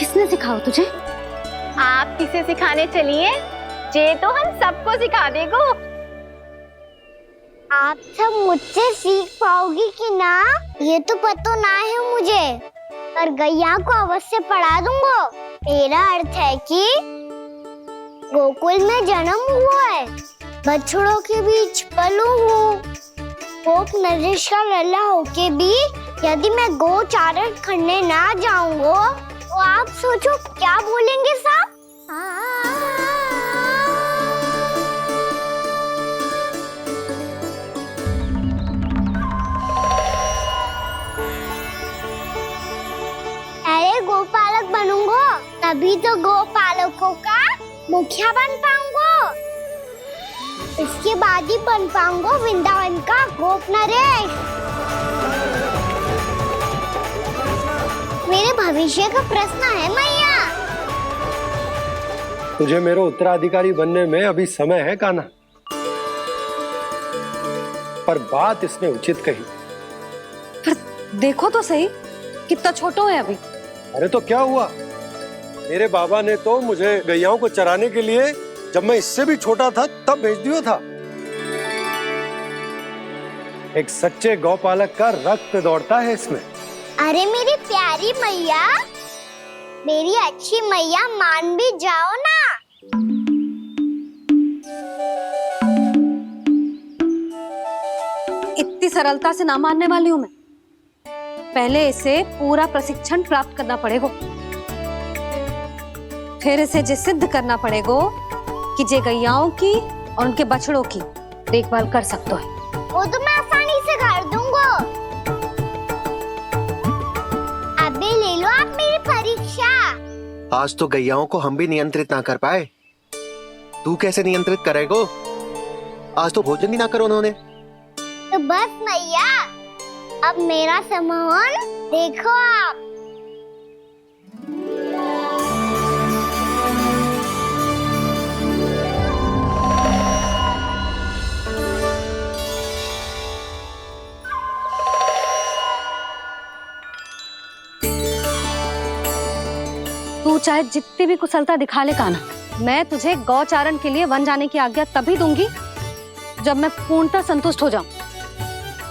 किसने सिखाओ तुझे? आप किसे सिखाने चलिए, जे तो हम सबको सिखा देगो। आप सब मुझसे सीख पाओगी कि ना ये तो पता ना है मुझे, पर गैया को अवश्य पढ़ा दूंगा। मेरा अर्थ है कि गोकुल में जन्म हुआ है, बछड़ों के बीच पलू हूँ। गोप नरेश का लल्ला होके भी यदि मैं गोचारण करने ना जाऊंगा तो आप सोचो क्या बोलेंगे साहब? अरे गोपालक बनूंगा तभी तो गोपालकों का मुखिया बन पाऊंगा। इसके बाद ही बन पाऊंगा वृंदावन का गोप नरेश। मेरे भविष्य का प्रश्न है मैया। तुझे मेरा उत्तराधिकारी बनने में अभी समय है कान्हा, पर बात इसने उचित कही। पर देखो तो सही, कितना छोटो है अभी। अरे तो क्या हुआ, मेरे बाबा ने तो मुझे गैयाओं को चराने के लिए जब मैं इससे भी छोटा था तब भेज दिया था। एक सच्चे गौपालक का रक्त दौड़ता है इसमें। अरे मेरी प्यारी मैया, मेरी अच्छी मैया, मान भी जाओ ना। इतनी सरलता से ना मानने वाली हूं मैं। पहले इसे पूरा प्रशिक्षण प्राप्त करना पड़ेगा, फिर इसे ये सिद्ध करना पड़ेगा कि जे गैयाओं की और उनके बछड़ों की देखभाल कर सकते है। वो तो मैं आसानी से कर दूंगा। अबे ले लो आप मेरी परीक्षा। आज तो गैयाओं को हम भी नियंत्रित ना कर पाए, तू कैसे नियंत्रित करेगो? आज तो भोजन ही ना करो उन्होंने। तो बस मैया, अब मेरा सम्मान देखो आप। तू चाहे जितनी भी कुशलता दिखा ले कान्हा, मैं तुझे गौचारण के लिए वन जाने की आज्ञा तभी दूंगी जब मैं पूर्णतः संतुष्ट हो जाऊं।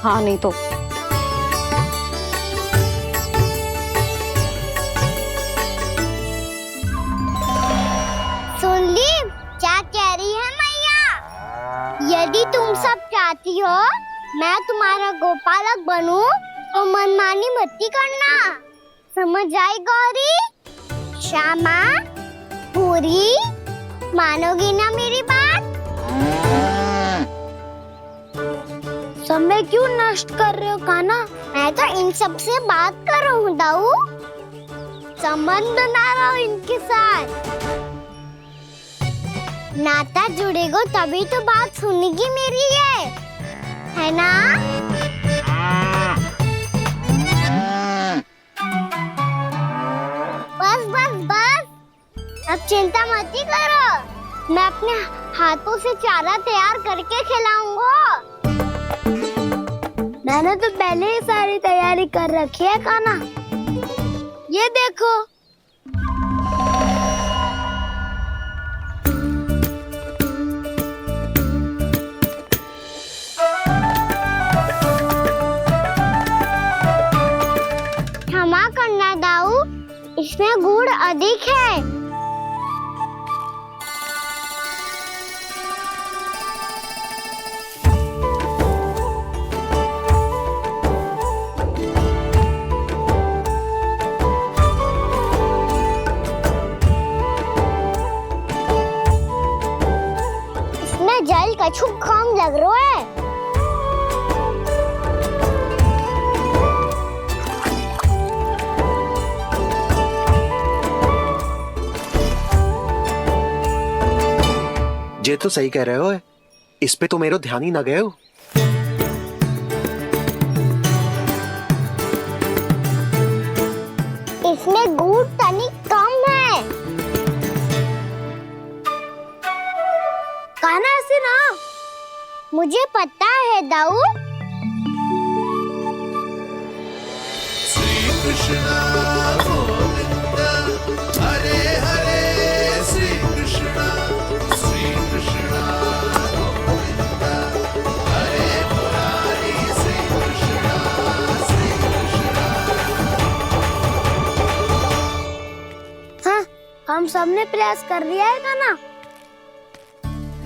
हाँ नहीं तो सुन ली क्या कह रही है मैया? यदि तुम सब चाहती हो मैं तुम्हारा गोपालक बनूं तो मनमानी मत करना, समझ आई गौरी? श्यामा, पूरी, मानोगी ना मेरी बात? समय क्यों नष्ट कर रहे हो कान्हा? मैं तो इन सब से बात कर रहा हूँ दाऊ, संबंध बना रहा हूँ इनके साथ। नाता जुड़ेगा तभी तो बात सुनेगी मेरी, ये है ना? बस बस बस, अब चिंता मत ही करो, मैं अपने हाथों से चारा तैयार करके खिलाऊंगा। मैंने तो पहले ही सारी तैयारी कर रखी है कान्हा, ये देखो। क्षमा करना दाऊ, इसमें गुड़ अधिक है। इसमें जल कछु कम लग रहा है। ये तो सही कह रहे हो, इस पे तो मेरा ध्यान ही ना गए हो। इसमें गुड़ तनिक कम है। कान्हा ऐसे ना, मुझे पता है दाऊ। श्री कृष्ण गोविंद हम सब ने प्रयास कर लिया है कान्हा।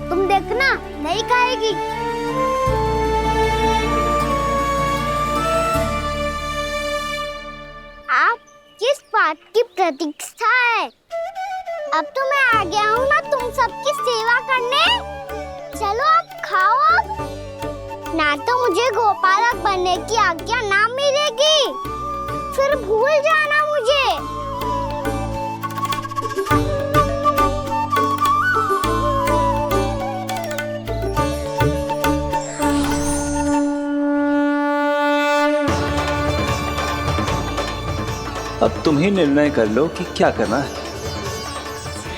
तुम देखना नहीं खाएगी। आप किस बात की प्रतीक्षा है? अब तो मैं आ गया हूँ ना तुम सबकी सेवा करने। चलो अब खाओ अब। ना तो मुझे गोपालक बनने की आज्ञा ना मिलेगी, फिर भूल जाना मुझे। अब तुम ही निर्णय कर लो कि क्या करना है।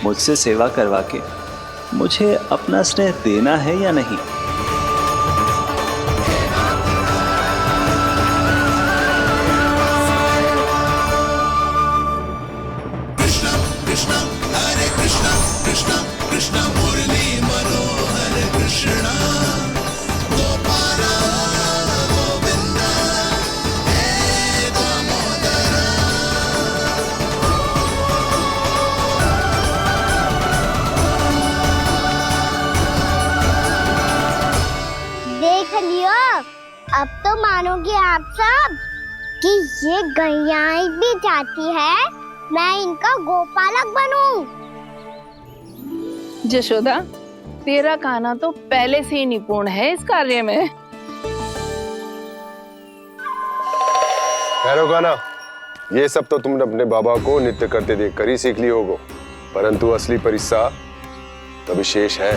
मुझसे सेवा करवा के मुझे अपना स्नेह देना है या नहीं। देख लियो, अब तो मानोगे आप सब कि ये गैयाएं भी चाहती है मैं इनका गोपालक बनूं। जशोदा, तेरा कान्हा तो पहले से ही निपुण है इस कार्य में। खैर कान्हा, ये सब तो तुमने अपने बाबा को नृत्य करते देखकर ही सीख ली होगो, परंतु असली परिस्सा तो विशेष है।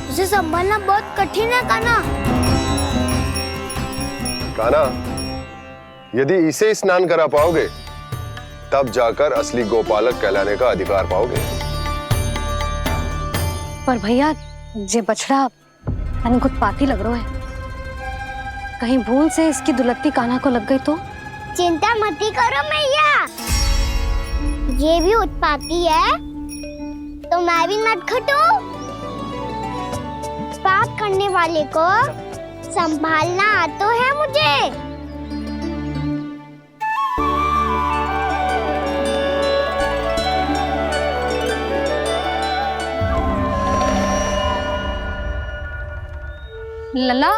उसे संभालना बहुत कठिन है कान्हा। कान्हा, यदि इसे स्नान करा पाओगे तब जाकर असली गोपालक कहलाने का अधिकार पाओगे। पर भैया, ये बछड़ा उत्पाती लग रहा है। कहीं भूल से इसकी दुलत्ती कान्हा को लग गई तो? चिंता मत करो मैया, ये भी उत्पाती है तो मैं भी नटखट हूँ। पाप करने वाले को संभालना आता है मुझे। लला,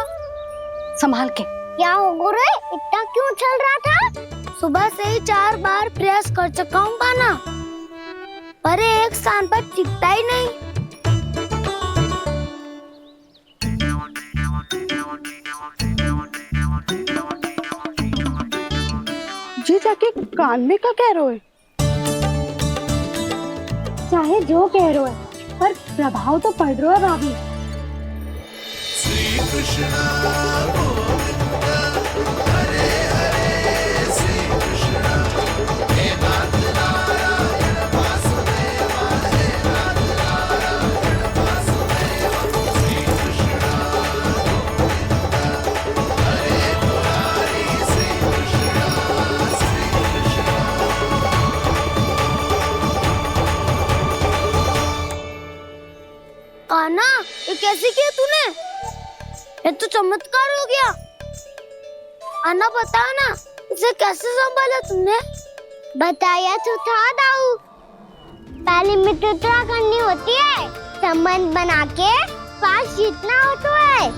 संभाल के। क्या हो गुरु, इतना क्यों चल रहा था? सुबह से ही 4 बार प्रयास कर चुका हूँ कान्हा, पर एक स्थान पर टिकता ही नहीं। जी जाके कान में का कह रहे हो? चाहे जो कह रहे है, पर प्रभाव तो पड़ रहा है भाभी। श्री कृष्णा गोविंद हरे हरे, श्री कृष्णा हे नाथ नारायण वासुदेव, हे नाथ नारायण वासुदेव, श्री कृष्णा गोविंद हरे मुरारी, श्री कृष्णा, श्री कृष्णा। कान्हा, ये कैसे किया तूने? ये तो चमत्कार हो गया। अन्ना बता ना, इसे कैसे संभाला तुमने? बताया तो था दाऊ। पहले मित्रता करनी होती है, संबंध बना के पास जीतना होता है।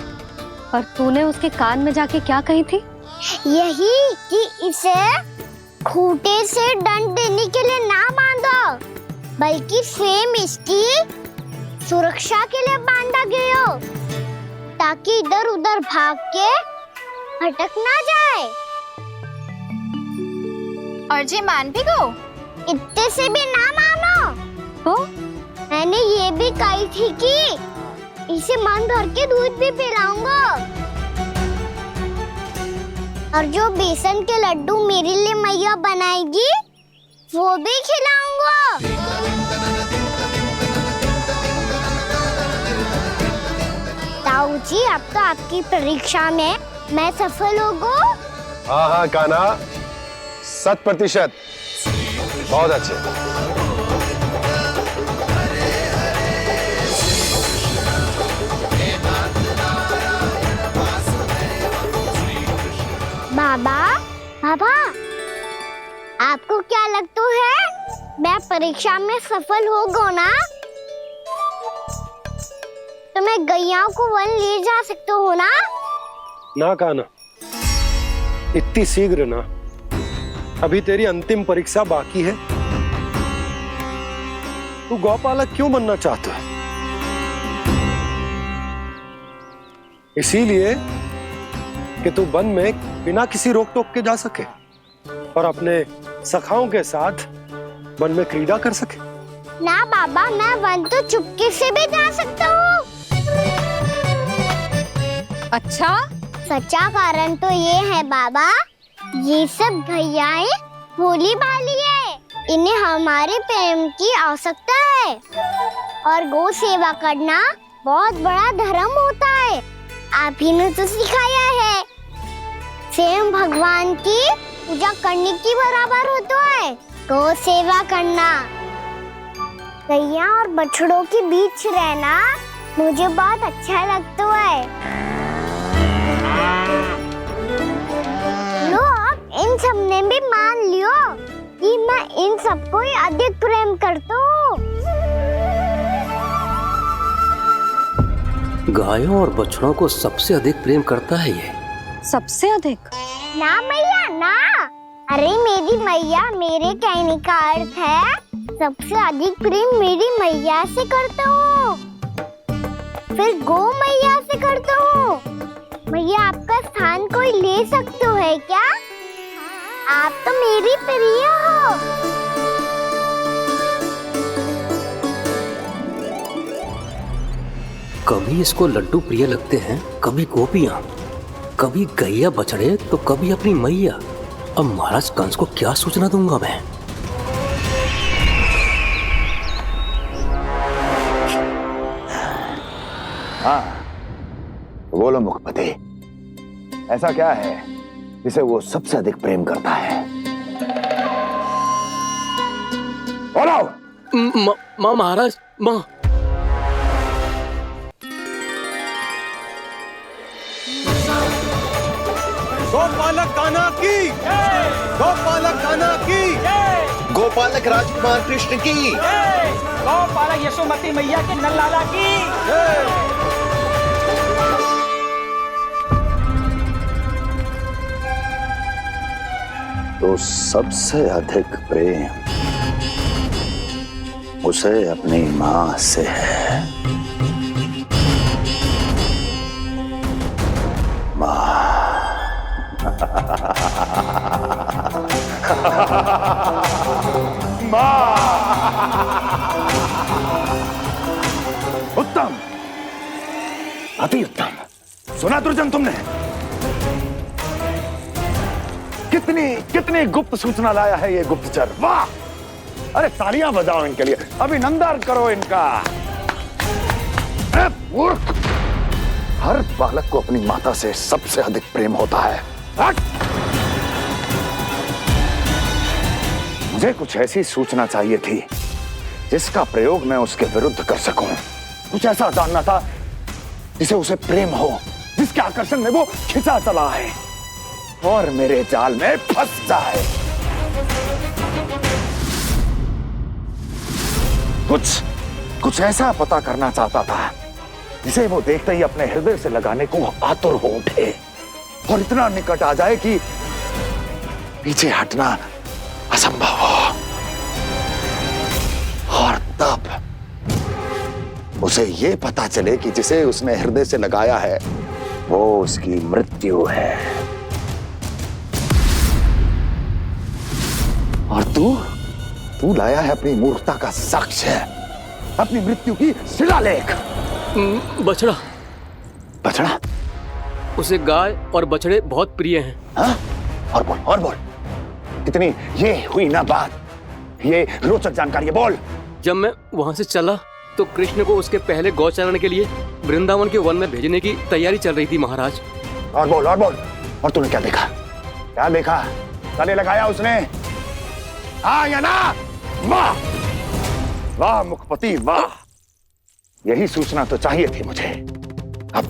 और तूने उसके कान में जाके क्या कही थी? यही कि इसे खूंटे से दंड देने के लिए ना बांधो, बल्कि स्वयं इसकी सुरक्षा के लिए बांधा गया हो, ताकि इधर उधर भाग के भटक ना जाए। और जी मान भी गो? इतने से भी ना मानो। तो मैंने ये भी कही थी कि इसे मन भर के दूध भी पिलाऊंगा, और जो बेसन के लड्डू मेरे लिए मैया बनाएगी वो भी खिलाऊंगा। ताऊ जी, अब तो आपकी परीक्षा में मैं सफल हो गो। हाँ हाँ कान्हा, 100%। बहुत अच्छे। बाबा बाबा, आपको क्या लगता है मैं परीक्षा में सफल हो गो ना तो मैं गैयाओं को वन ले जा सकता हूँ ना? ना कान्हा, इतनी शीघ्र ना, अभी तेरी अंतिम परीक्षा बाकी है। तू गौपालक क्यों बनना चाहता है? इसीलिए कि तू वन में बिना किसी रोक टोक के जा सके और अपने सखाओं के साथ वन में क्रीड़ा कर सके। ना बाबा, मैं वन तो चुपके से भी जा सकता हूँ। अच्छा, सच्चा कारण तो ये है बाबा, ये सब भैयाएं भोली भाली है, इन्हें हमारे प्रेम की आवश्यकता है और गौ सेवा करना बहुत बड़ा धर्म होता है। आप ही ने तो सिखाया है, स्वयं भगवान की पूजा करने की बराबर होता है गौ सेवा करना। गैया और बछड़ों के बीच रहना मुझे बहुत अच्छा लगता है। लो, अब इन सब ने भी मान लियो कि मैं इन सबको ही अधिक प्रेम करता हूँ। गायों और बछड़ों को सबसे अधिक प्रेम करता है ये। सबसे अधिक? ना मैया ना, अरे मेरी मैया, मेरे कहने का अर्थ है सबसे अधिक प्रेम मेरी मैया से करता हूँ, फिर गौ मैया से करता हूँ। मैया, आपका स्थान कोई ले सकते है क्या? आप तो मेरी प्रिय हो। कभी इसको लड्डू प्रिय लगते हैं, कभी गोपियां, कभी गैया बछड़े, तो कभी अपनी मैया। अब महाराज कंस को क्या सूचना दूंगा मैं? हाँ, बोलो मुखपति, ऐसा क्या है जिसे वो सबसे अधिक प्रेम करता है? बोलो। माँ महाराज, माँ। गोपालक कान्हा की, गोपालक कान्हा की, गोपालक राजकुमार कृष्ण की, गौपालक यशोमती मैया के नल्लाला की। तो सबसे अधिक प्रेम उसे अपनी माँ से है। माँ। उत्तम, अति उत्तम। सुना दुर्जन तुमने? कितनी कितनी गुप्त सूचना लाया है ये गुप्तचर। वाह! अरे तालियां बजाओ इनके लिए, अभिनंदन करो इनका। मूर्ख! हर बालक को अपनी माता से सबसे अधिक प्रेम होता है। मुझे कुछ ऐसी सूचना चाहिए थी जिसका प्रयोग मैं उसके विरुद्ध कर सकूं। कुछ ऐसा जानना था जिसे उसे प्रेम हो, जिसके आकर्षण में वो खिंचा चला है और मेरे जाल में फंस जाए। कुछ ऐसा पता करना चाहता था जिसे वो देखते ही अपने हृदय से लगाने को आतुर हो उठे और इतना निकट आ जाए कि पीछे हटना असंभव हो। और तब उसे ये पता चले कि जिसे उसने हृदय से लगाया है वो उसकी मृत्यु है। और तू लाया है अपनी मूर्खता का साक्ष्य, अपनी मृत्यु की शिलालेख। बछड़ा। बछड़ा? उसे गाय और बछड़े बहुत प्रिय हैं। हाँ? और बोल। इतनी ये हुई ना बात, ये रोचक जानकारी, बोल। जब मैं वहां से चला तो कृष्ण को उसके पहले गौचारण के लिए वृंदावन के वन में भेजने की तैयारी चल रही थी महाराज। और बोल। और तूने क्या देखा? गले लगाया उसने? हाँ या ना? वाह मुखपति, वाह! यही सूचना तो चाहिए थी मुझे। अब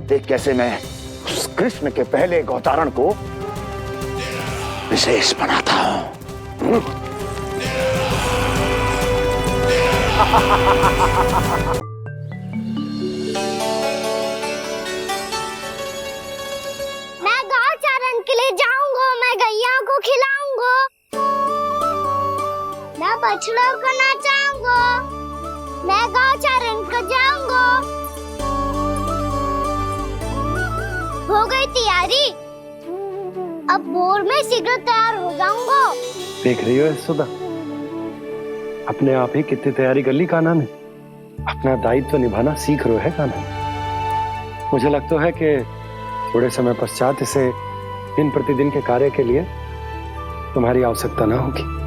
देख कैसे मैं उस कृष्ण के पहले गोचारण को विशेष बनाता हूं। मैं गौचारण के लिए जाऊंगा, मैं गैया को खिलाऊंगा, मैं बछड़ों को नचाऊंगा, मैं गौचारण को जाऊंगा। हो गई तैयारी, अब भोर में शीघ्र तैयार हो जाऊंगा। देख रही हो यशोदा, अपने आप ही कितनी तैयारी कर ली कान्हा ने। अपना दायित्व निभाना सीख रहे है कान्हा। मुझे लगता है कि थोड़े समय पश्चात इसे दिन प्रतिदिन के कार्य के लिए तुम्हारी आवश्यकता ना होगी।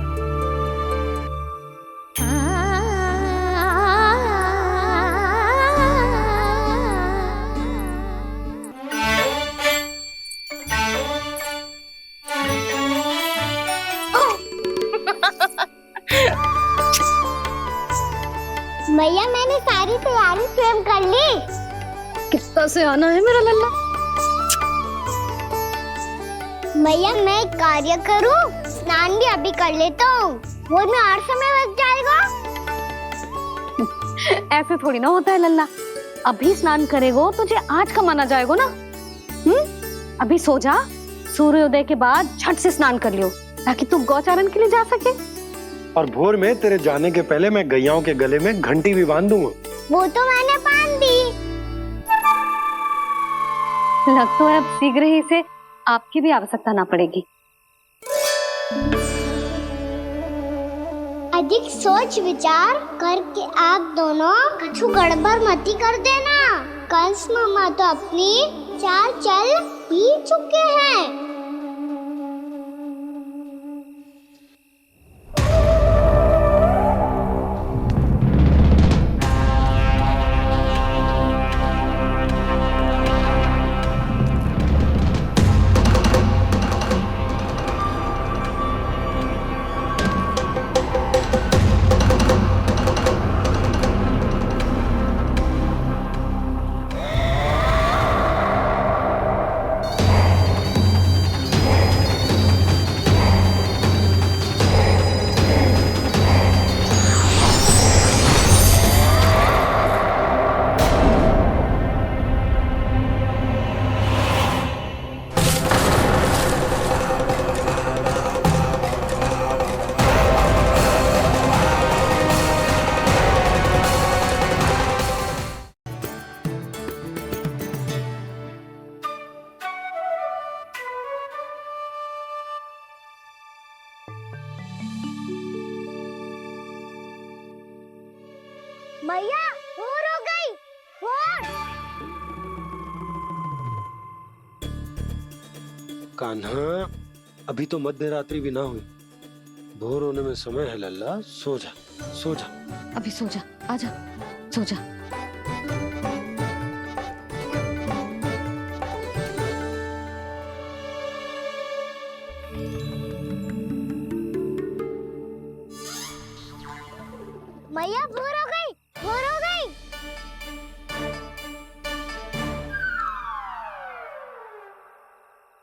भैया मैंने सारी तैयारी स्वयं कर ली। कितना से आना है मेरा लल्ला? भैया मैं एक कार्य करूं, स्नान भी अभी कर लेता हूँ, वो में और समय लग जाएगा। ऐसे थोड़ी ना होता है लल्ला, अभी स्नान करेगो तुझे आज का माना जाएगा ना। अभी सो जा, सूर्योदय के बाद झट से स्नान कर लियो ताकि तू गौचारण के लिए जा सके। और भोर में तेरे जाने के पहले मैं गैयाओं के गले में घंटी भी बांध दूंगा। वो तो मैंने बांध दी। लग तो है अब शीघ्र ही इसे आपकी भी आवश्यकता ना पड़ेगी। अधिक सोच विचार करके आप दोनों कछु गड़बड़ मती कर देना। कंस मामा तो अपनी चाल चल ही चुके हैं। भैया भोर हो गई, भोर। कान्हा, अभी तो मध्य रात्रि भी ना हुई, भोर होने में समय है लल्ला। सो जा, सो जा। अभी सो जा, आजा, सो जा। भैया भोर हो गई, भोर हो गई।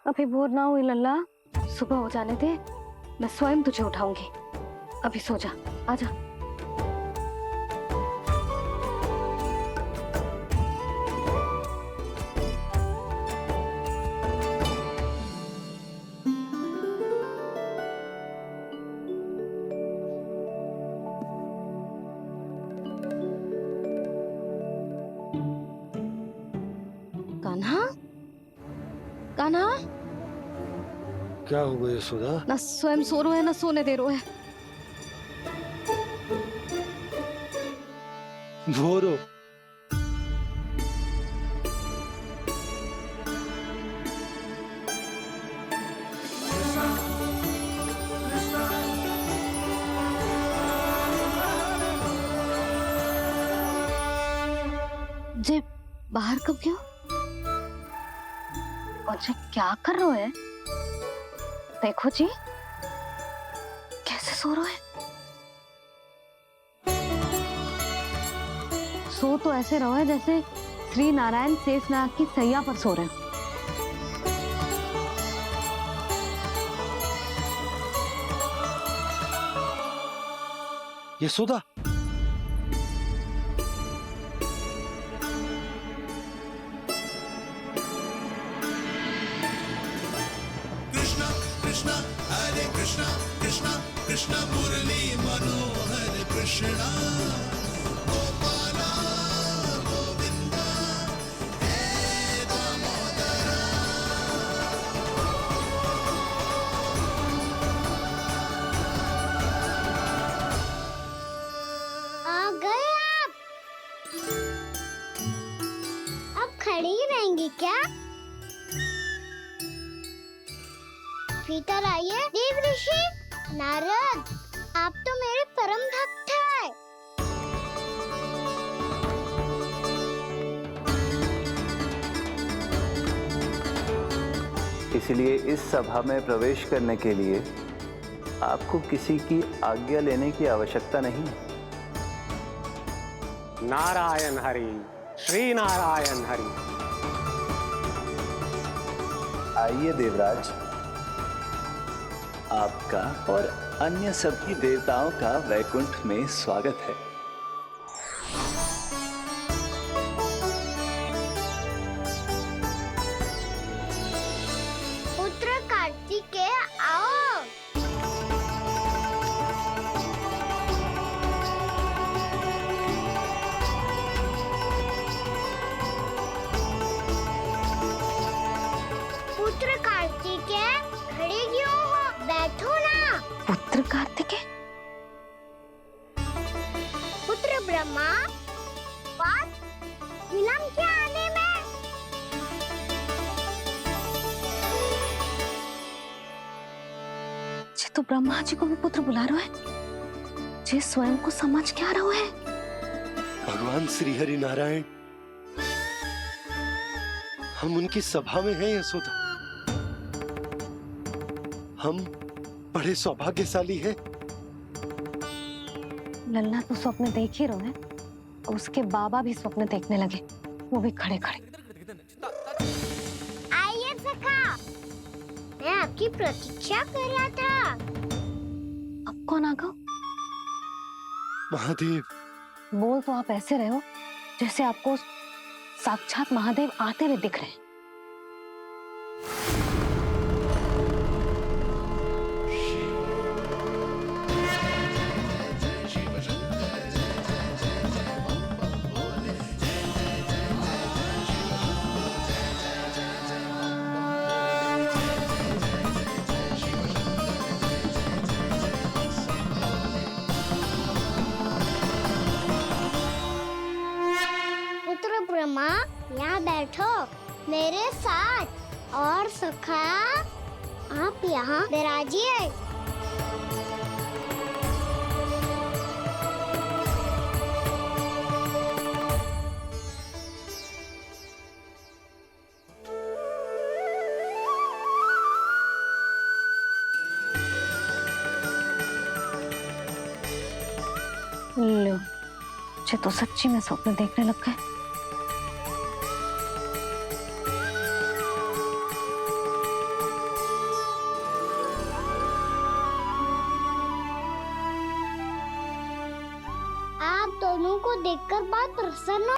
अभी भोर ना हुई लल्ला, सुबह हो जाने दे, मैं स्वयं तुझे उठाऊंगी। अभी सो जा, आजा। कान्हा, कान्हा, क्या हो गया यशोदा? ना स्वयं सो रहे है ना सोने दे रहे है। भोर हो। जे बाहर कब क्यों? और जे क्या कर रहे है? देखो जी, कैसे सो रहे हैं। सो तो ऐसे रहो है जैसे श्री नारायण शेषनाग की सैया पर सो रहे हैं। यशोदा, आ गए आप। अब खड़ी ही रहेंगी क्या? भीतर आइए। देव ऋषि, नारद, आप तो मेरे परम भक्त हैं। इसलिए इस सभा में प्रवेश करने के लिए आपको किसी की आज्ञा लेने की आवश्यकता नहीं है। नारायण हरि, श्री नारायण हरि। आइए देवराज, आपका और अन्य सभी देवताओं का वैकुंठ में स्वागत है। पुत्र कार्तिकेय, आओ। पुत्र कार्तिकेय, खड़े क्यों हो? बैठो ना। पुत्र कार्तिकेय? पुत्र ब्रह्मा, बात विलंब क्या आने में? जे तो ब्रह्मा जी को भी पुत्र बुला रहा है, जे स्वयं को समझ क्या रहा है। भगवान श्री हरि नारायण, हम उनकी सभा में हैं यशोदा। हम बड़े सौभाग्यशाली हैं। लल्ला तो स्वप्न देख ही रहे हैं, और उसके बाबा भी स्वप्न देखने लगे, वो भी खड़े खड़े। आइए सखा, मैं आपकी प्रतीक्षा कर रहा था। अब कौन आ गया? महादेव। बोल तो आप ऐसे रहे हो जैसे आपको साक्षात महादेव आते हुए दिख रहे हैं। पुत्र ब्रह्मा, यहाँ बैठो मेरे साथ। और सखा, आप यहाँ विराजिए। लो, मुझे तो सच्ची में स्वप्न देखने लग गए। आप दोनों को देखकर बहुत प्रसन्न हो।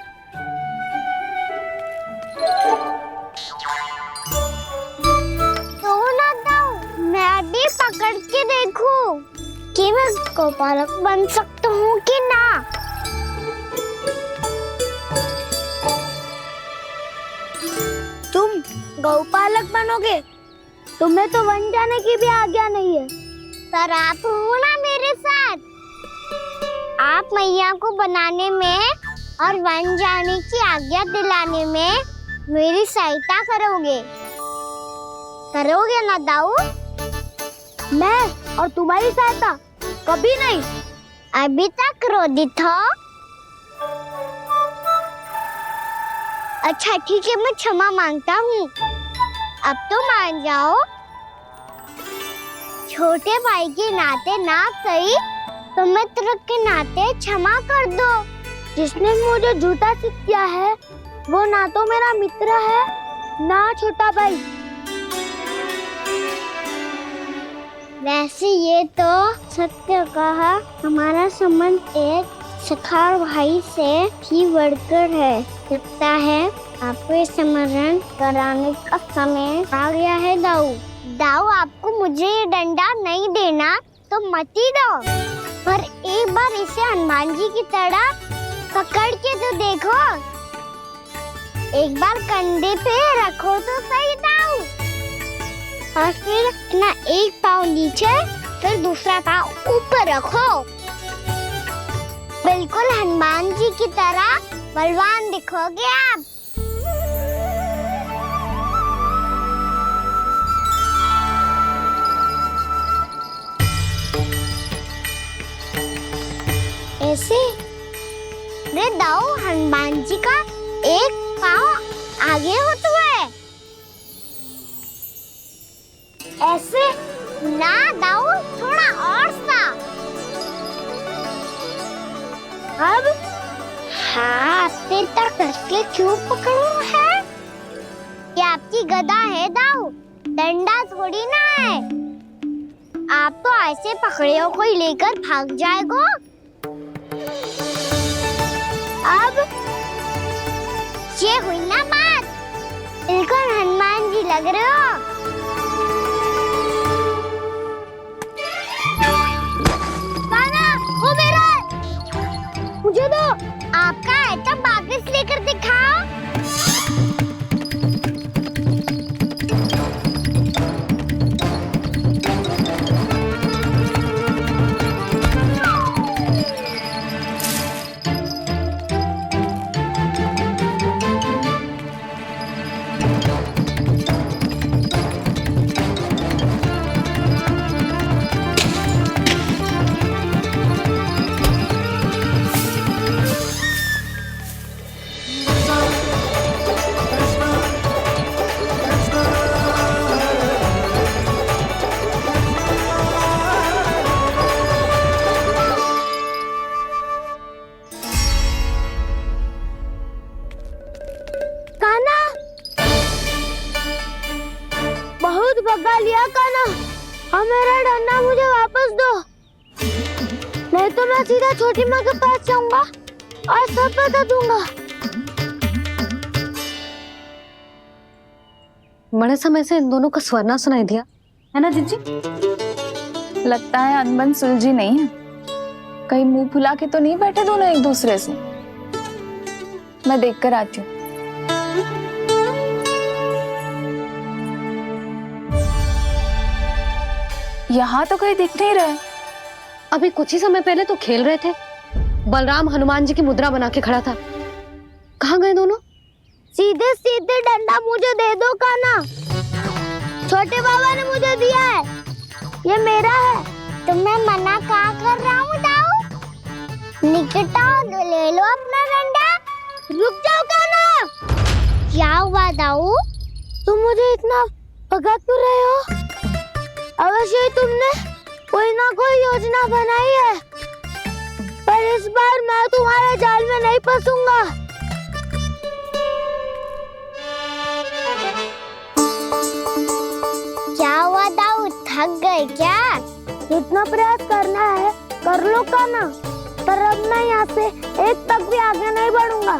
तो ना दो, मैं भी पकड़ के देखूं कि मैं गोपालक बन सकता हूँ कि ना। तुम गौपालक बनोगे? तुम्हें तो वन जाने की भी आज्ञा नहीं है, पर आप हो ना मेरे साथ। आप मैया को बनाने में और वन जाने की आज्ञा दिलाने में मेरी सहायता करोगे? करोगे ना दाऊ? मैं और तुम्हारी सहायता कभी नहीं। अभी तक क्रोधित हो? अच्छा ठीक है, मैं क्षमा मांगता हूँ। अब तो मान जाओ। छोटे भाई के नाते ना सही तो मित्र के नाते क्षमा कर दो। जिसने मुझे झूठा सिख किया है वो ना तो मेरा मित्र है ना छोटा भाई। वैसे ये तो सत्य कहा, हमारा संबंध एक सखार भाई से भी बढ़कर है। लगता है आपको स्मरण कराने का समय आ गया है दाऊ। दाऊ, आपको मुझे ये डंडा नहीं देना तो मत ही दो, पर एक बार इसे हनुमान जी की तरह पकड़ के तो देखो। एक बार कंधे पे रखो तो सही दाऊ, और फिर अपना एक पाँव नीचे फिर दूसरा पाँव ऊपर रखो। बिल्कुल हनुमान जी की तरह बलवान दिखोगे आप। ऐसे रे दाऊ, हनुमान जी का एक पाँव आगे होता है। ऐसे ना दाऊ, थोड़ा और सा। अब हाथ पे तक कसके क्यों पकड़ो है? ये आपकी गदा है दाऊ, डंडा थोड़ी ना है। आप तो ऐसे पकड़े हो कोई लेकर भाग जाएगा। अब ये हुई ना बात, बिल्कुल हनुमान जी लग रहे हो। कान्हा, वो मेरा, मुझे दो। आपका है तब वापस लेकर दिखाओ। भगा लिया कान्हा, अब मेरा डंडा मुझे वापस दो, नहीं तो मैं सीधा छोटी माँ के पास जाऊंगा और सब बता दूंगा। बड़े समय से इन दोनों का स्वर ना सुनाई दिया, है ना जीजी? लगता है अनबन सुलझी नहीं है। कहीं मुंह फुला के तो नहीं बैठे दोनों एक दूसरे से। मैं देख कर आती हूँ। यहाँ तो कहीं दिख नहीं रहा। अभी कुछ ही समय पहले तो खेल रहे थे। बलराम हनुमान जी की मुद्रा बना के खड़ा था। कहाँ गए दोनों? सीधे सीधे डंडा मुझे दे दो कान्हा, छोटे बाबा ने मुझे दिया है, ये मेरा है। तो मैं मना कहाँ कर रहा हूँ दाऊ? निकट आओ, ले लो अपना डंडा। रुक जाओ कान्हा। क्या हुआ दाऊ, तुम मुझे इतना भगा क्यों रहे हो? अवश्य ही तुमने कोई ना कोई योजना बनाई है, पर इस बार मैं तुम्हारे जाल में नहीं फंसूंगा। क्या हुआ दाऊ, थक गए क्या? जितना प्रयास करना है कर लो कान्हा, पर अब मैं यहाँ से एक तक भी आगे नहीं बढ़ूंगा।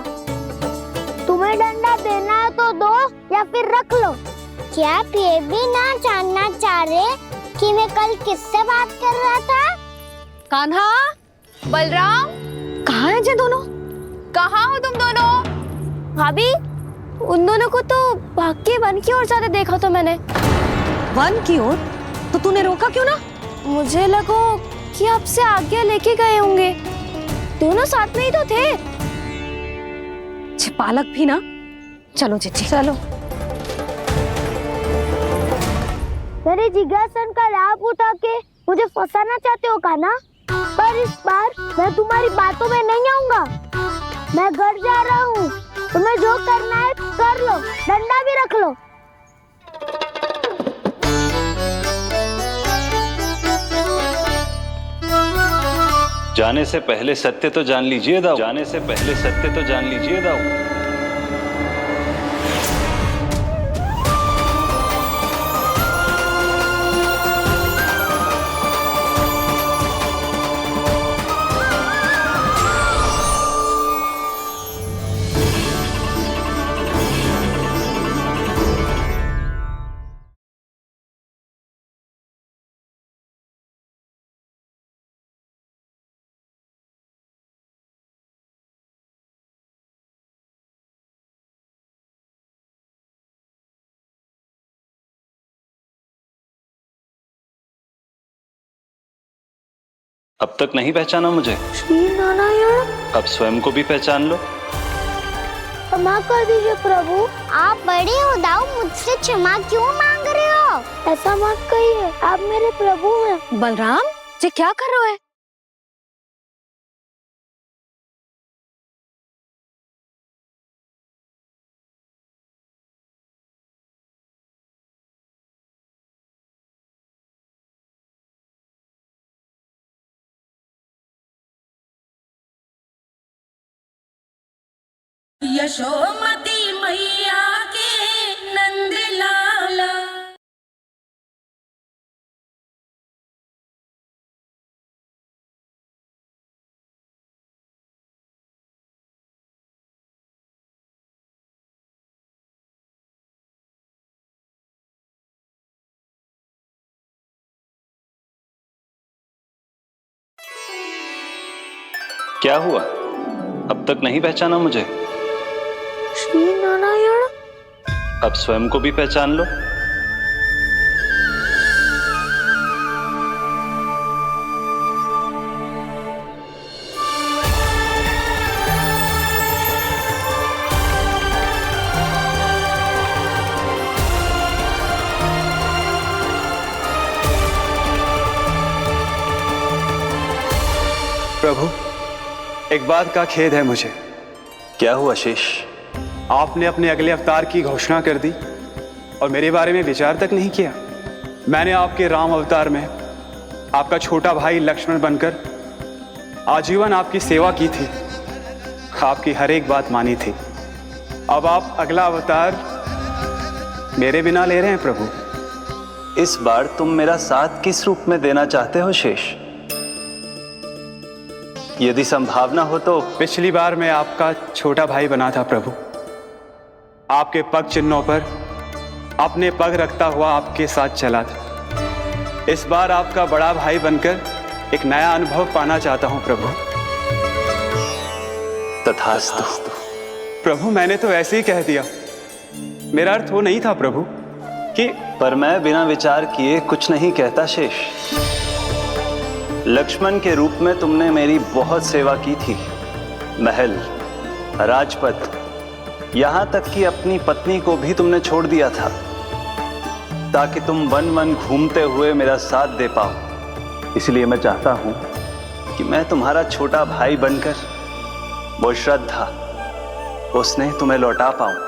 तुम्हें डंडा देना है तो दो या फिर रख लो। क्या आप ये भी ना जानना चाह रहे कि मैं कल किससे बात कर रहा था? कान्हा, बलराम, कहाँ है ये दोनों? कहाँ हो तुम दोनों? भाभी, उन दोनों को तो भाग के वन की ओर जाते देखा तो मैंने। वन की ओर? तो तूने रोका क्यों ना? मुझे लगा कि आपसे आगे लेके गए होंगे, दोनों साथ में ही तो थे। पालक भी ना। चलो जीजी चलो। मेरे जिज्ञासन का लाभ उठा के मुझे फंसाना चाहते हो कान्हा, पर इस बार मैं तुम्हारी बातों में नहीं आऊंगा। मैं घर जा रहा हूँ, तुम्हें जो करना है कर लो, डंडा भी रख लो। जाने से पहले सत्य तो जान लीजिए दाऊ। जाने से पहले सत्य तो जान लीजिए दाऊ। अब तक नहीं पहचाना मुझे? श्री नारायण। अब स्वयं को भी पहचान लो। क्षमा कर दीजिए प्रभु। आप बड़े हो दाऊ, मुझसे क्षमा क्यों मांग रहे हो? ऐसा मत कहिए, आप मेरे प्रभु हैं। बलराम ये क्या कर रहे हो? यशोमती मैया के नंद लाला। क्या हुआ? अब तक नहीं पहचाना मुझे? श्री नारायण। अब स्वयं को भी पहचान लो। प्रभु, एक बात का खेद है मुझे। क्या हुआ शेष? आपने अपने अगले अवतार की घोषणा कर दी और मेरे बारे में विचार तक नहीं किया। मैंने आपके राम अवतार में आपका छोटा भाई लक्ष्मण बनकर आजीवन आपकी सेवा की थी, आपकी हर एक बात मानी थी। अब आप अगला अवतार मेरे बिना ले रहे हैं प्रभु। इस बार तुम मेरा साथ किस रूप में देना चाहते हो शेष? यदि संभावना हो तो। पिछली बार मैं आपका छोटा भाई बना था प्रभु, आपके पग चिन्हों पर अपने पग रखता हुआ आपके साथ चला था। इस बार आपका बड़ा भाई बनकर एक नया अनुभव पाना चाहता हूं प्रभु। तथास्तु। प्रभु, मैंने तो ऐसे ही कह दिया, मेरा अर्थ वो नहीं था प्रभु कि। पर मैं बिना विचार किए कुछ नहीं कहता शेष। लक्ष्मण के रूप में तुमने मेरी बहुत सेवा की थी। महल, राजपथ, यहां तक कि अपनी पत्नी को भी तुमने छोड़ दिया था ताकि तुम वन वन घूमते हुए मेरा साथ दे पाओ। इसलिए मैं चाहता हूं कि मैं तुम्हारा छोटा भाई बनकर वो श्रद्धा, वो स्नेह तुम्हें लौटा पाऊं,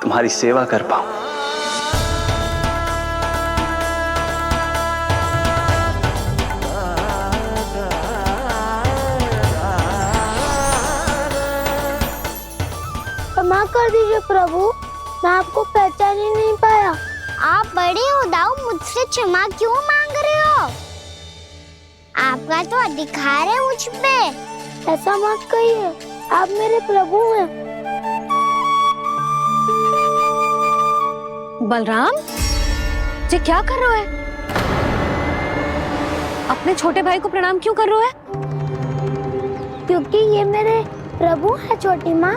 तुम्हारी सेवा कर पाऊं। क्षमा कर दीजिए प्रभु, मैं आपको पहचान ही नहीं पाया। आप बड़े हो दाऊ, मुझसे क्षमा क्यों मांग रहे हो? आपका तो अधिकार है मुझ पे। ऐसा मत कहिए, आप मेरे प्रभु हैं। बलराम ये क्या कर रहे हो? अपने छोटे भाई को प्रणाम क्यों कर रहे हो? क्योंकि ये मेरे प्रभु है छोटी माँ।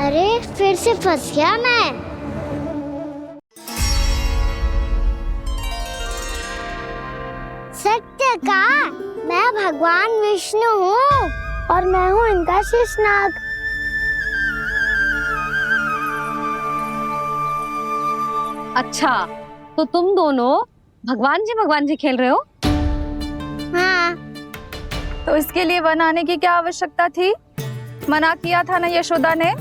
अरे फिर से फंस गया मैं। सत्य का, मैं भगवान विष्णु हूँ और मैं हूँ इनका शेषनाग। अच्छा, तो तुम दोनों भगवान जी खेल रहे हो? हाँ। तो इसके लिए वन आने की क्या आवश्यकता थी? मना किया था ना यशोदा ने।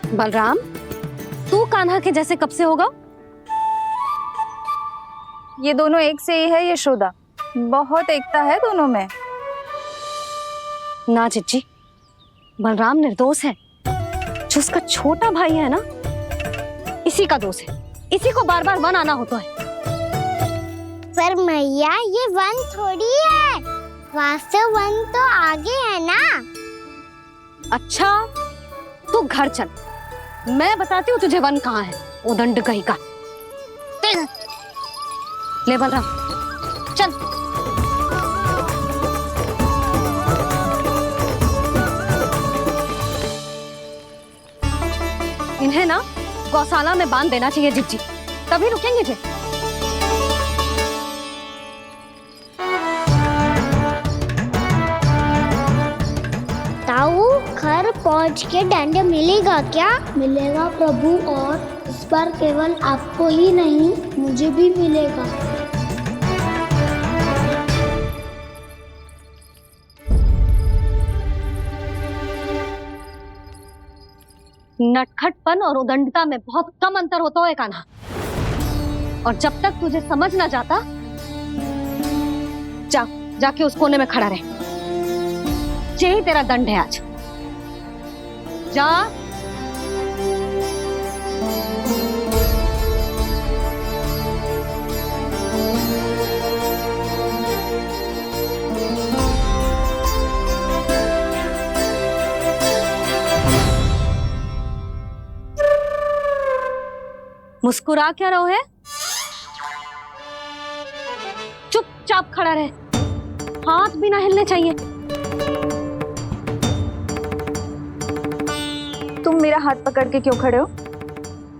बलराम, तू कान्हा के जैसे कब से होगा? ये दोनों एक से ही है यशोदा, बहुत एकता है दोनों में। ना चिच्ची, बलराम निर्दोष है। जो उसका छोटा भाई है ना, इसी का दोष है। इसी को बार बार वन आना होता है। पर मैया, ये वन थोड़ी है, वास्तव वन तो आगे है ना। अच्छा, तू घर चल, मैं बताती हूँ तुझे वन कहाँ है। उदंड कहीं का। ले बलराम चल। गौशाला में बांध देना चाहिए जिज्जी, तभी रुकेंगे जे। ताऊ, घर पहुंच के दंड मिलेगा क्या? मिलेगा प्रभु, और इस बार केवल आपको ही नहीं मुझे भी मिलेगा। नटखटपन और उदंडता में बहुत कम अंतर होता है कान्हा, और जब तक तुझे समझ ना जाता, जाके उस कोने में खड़ा रहे। यही तेरा दंड है आज। जा। मुस्कुरा क्या रहो है? चुपचाप खड़ा रहे, हाथ भी ना हिलने चाहिए। तुम मेरा हाथ पकड़ के क्यों खड़े हो?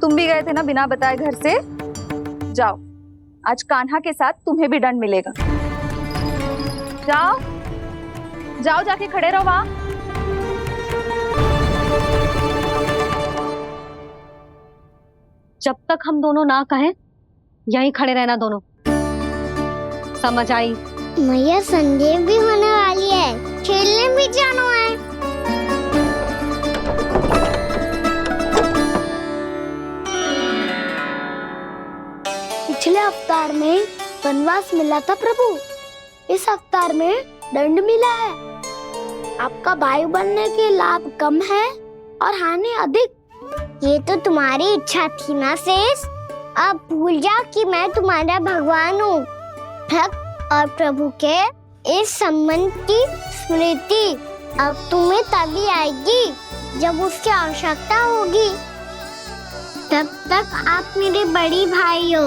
तुम भी गए थे ना बिना बताए घर से। जाओ, आज कान्हा के साथ तुम्हें भी दंड मिलेगा। जाओ जाओ, जाके खड़े रहो वहां। जब तक हम दोनों ना कहें, यहीं खड़े रहना दोनों। समझ आई? मैया, संडे भी होने वाली है, खेलने भी जाना है। पिछले अवतार में वनवास मिला था प्रभु, इस अवतार में दंड मिला है। आपका भाई बनने के लाभ कम है और हानि अधिक। ये तो तुम्हारी इच्छा थी ना शेष, अब भूल जा कि मैं तुम्हारा भगवान हूँ। भक्त और प्रभु के इस संबंध की स्मृति अब तुम्हें तभी आएगी जब उसकी आवश्यकता होगी। तब तक आप मेरे बड़ी भाई हो,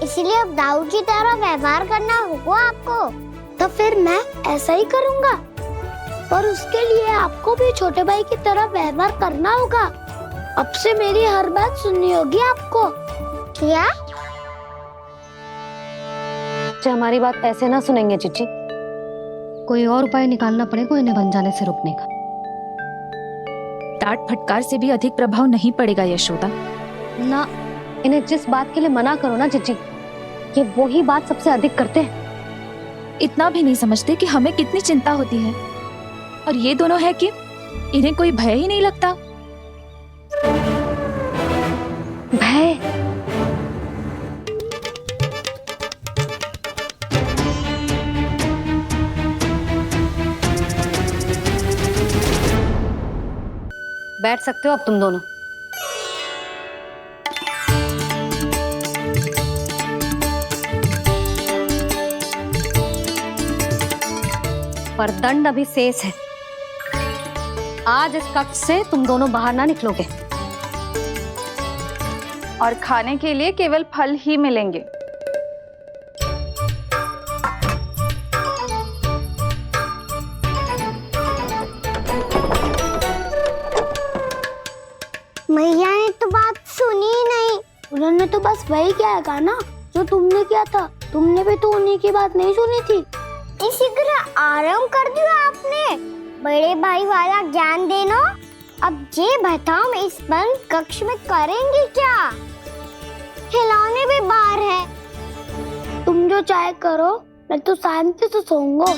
इसलिए अब दाऊ की तरह व्यवहार करना होगा आपको। तो फिर मैं ऐसा ही करूँगा, पर उसके लिए आपको भी छोटे भाई की तरह व्यवहार करना होगा। अब से मेरी हर बात सुननी होगी आपको। क्या? हमारी बात ऐसे ना सुनेंगे चिच्ची, कोई और उपाय निकालना पड़ेगा इन्हें बन जाने से रुकने का। डांट फटकार से भी अधिक प्रभाव नहीं पड़ेगा यशोदा। ना, इन्हें जिस बात के लिए मना करो ना चिच्ची, ये वही बात सबसे अधिक करते हैं। इतना भी नहीं समझते कि हमें कितनी चिंता होती है, और ये दोनों है कि इन्हें कोई भय ही नहीं लगता। भय? बैठ सकते हो अब तुम दोनों। पर दंड अभी शेष है। आज इस कक्ष से तुम दोनों बाहर ना निकलोगे, और खाने के लिए केवल फल ही मिलेंगे। मैया ने तो बात सुनी ही नहीं। उन्होंने तो बस वही किया ना जो तुमने किया था। तुमने भी तो उन्हीं की बात नहीं सुनी थी। इसी तरह आराम कर दिया आपने। बड़े भाई वाला ज्ञान देना। अब ये बताओ, इस बंद कक्ष में करेंगे क्या? खिलौने भी बाहर है। तुम जो चाहे करो, मैं तो शांति से सोऊंगा।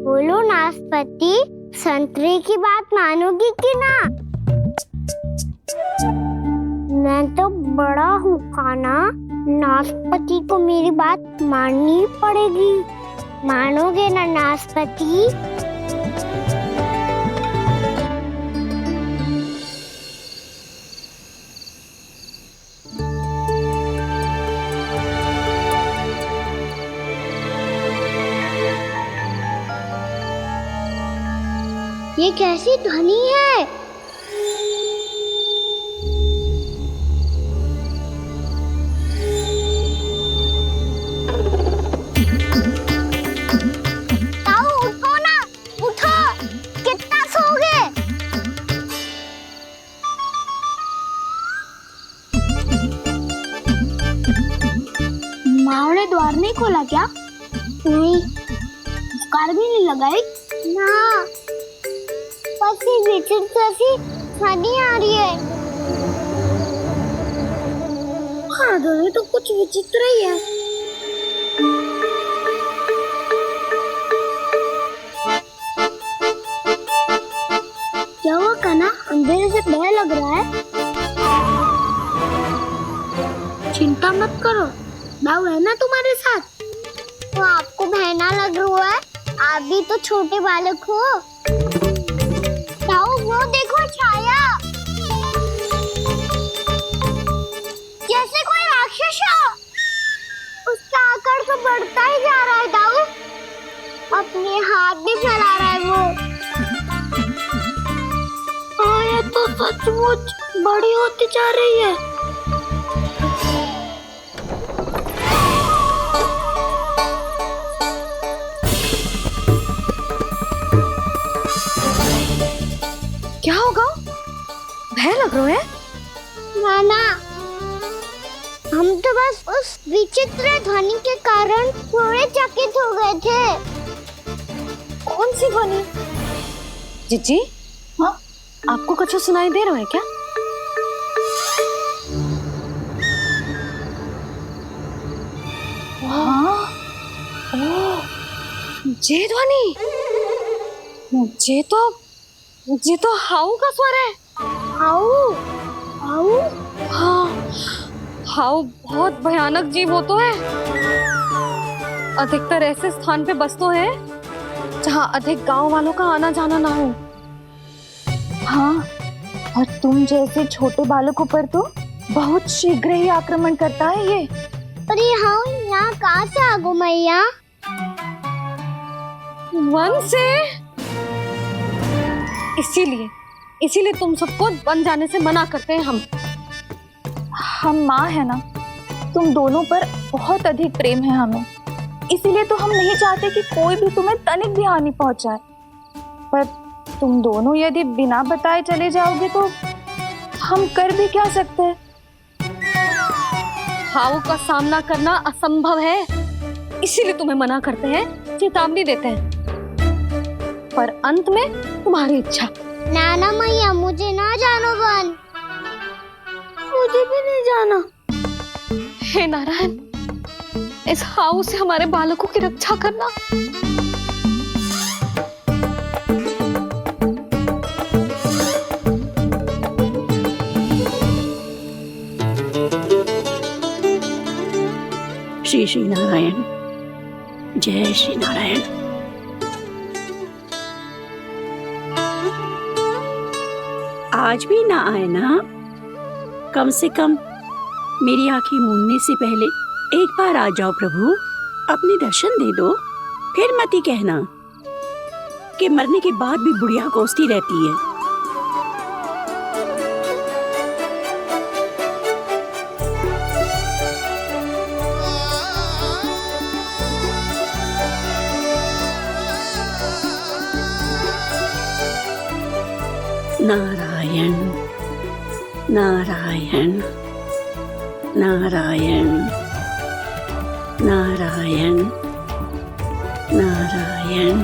बोलो नाशपाती, संतरे की बात मानोगी कि ना? मैं तो बड़ा हूँ कान्हा, नाशपाती को मेरी बात माननी पड़ेगी। मानोगे ना नाशपाती? ये कैसी ध्वनि है? ताऊ उठो ना, उठो, कितना सोओगे? माँ ने द्वार नहीं खोला क्या? नहीं। कार भी नहीं लगाई? ना। बस ये विचित्र सी ध्वनि आ रही है। हाँ, ध्वनि तो कुछ विचित्र ही है। क्या हुआ कान्हा? अंधेरे से भय लग रहा है। चिंता मत करो, दाऊ है ना तुम्हारे साथ। तो आपको भय ना लग रहा है? आप भी तो छोटे बालक हो। दाऊ वो देखो छाया, जैसे कोई राक्षस हो। उसका आकार तो बढ़ता ही जा रहा है दाऊ। अपने हाथ भी फैला रहा है वो। ये तो सचमुच बड़ी होती जा रही है। क्या होगा? भय लग रहा है? नाना, हम तो बस उस विचित्र ध्वनि के कारण थोड़े चकित हो गए थे। कौन सी ध्वनि? जीजी, हाँ, आपको कुछ सुनाई दे रहा है क्या? हाँ, ओह, ये ध्वनि, ये तो हाउ का स्वर है। हाउ? हाउ? हाँ, हाउ बहुत भयानक जीव हो तो है। अधिकतर ऐसे स्थान पे बसते हैं जहाँ अधिक गांव वालों का आना जाना ना हो। हाँ, और तुम जैसे छोटे बालकों पर तो बहुत शीघ्र ही आक्रमण करता है ये। अरे हाँ, यहाँ कहाँ से आ गो मैया? वन से। इसीलिए तुम सबको वन जाने से मना करते हैं हम माँ है ना, तुम दोनों पर बहुत अधिक प्रेम है हमें, इसीलिए तो हम नहीं चाहते कि कोई भी तुम्हें तनिक भी हानि पहुंचाए। पर तुम दोनों यदि बिना बताए चले जाओगे तो हम कर भी क्या सकते हैं? हाउ का सामना करना असंभव है, इसीलिए तुम्हें मना करते हैं, चेतावनी देते हैं। पर अंत में तुम्हारी इच्छा। नाना मैया, मुझे ना जानो वन। मुझे भी नहीं जाना। हे नारायण, इस हाउ से हमारे बालकों की रक्षा करना। श्री श्री नारायण, जय श्री नारायण। आज भी ना आए ना? कम से कम मेरी आंखें मूंदने से पहले एक बार आ जाओ प्रभु, अपने दर्शन दे दो। फिर मत ही कहना कि मरने के बाद भी बुढ़िया कोसती रहती है। नारायण नारायण नारायण नारायण नारायण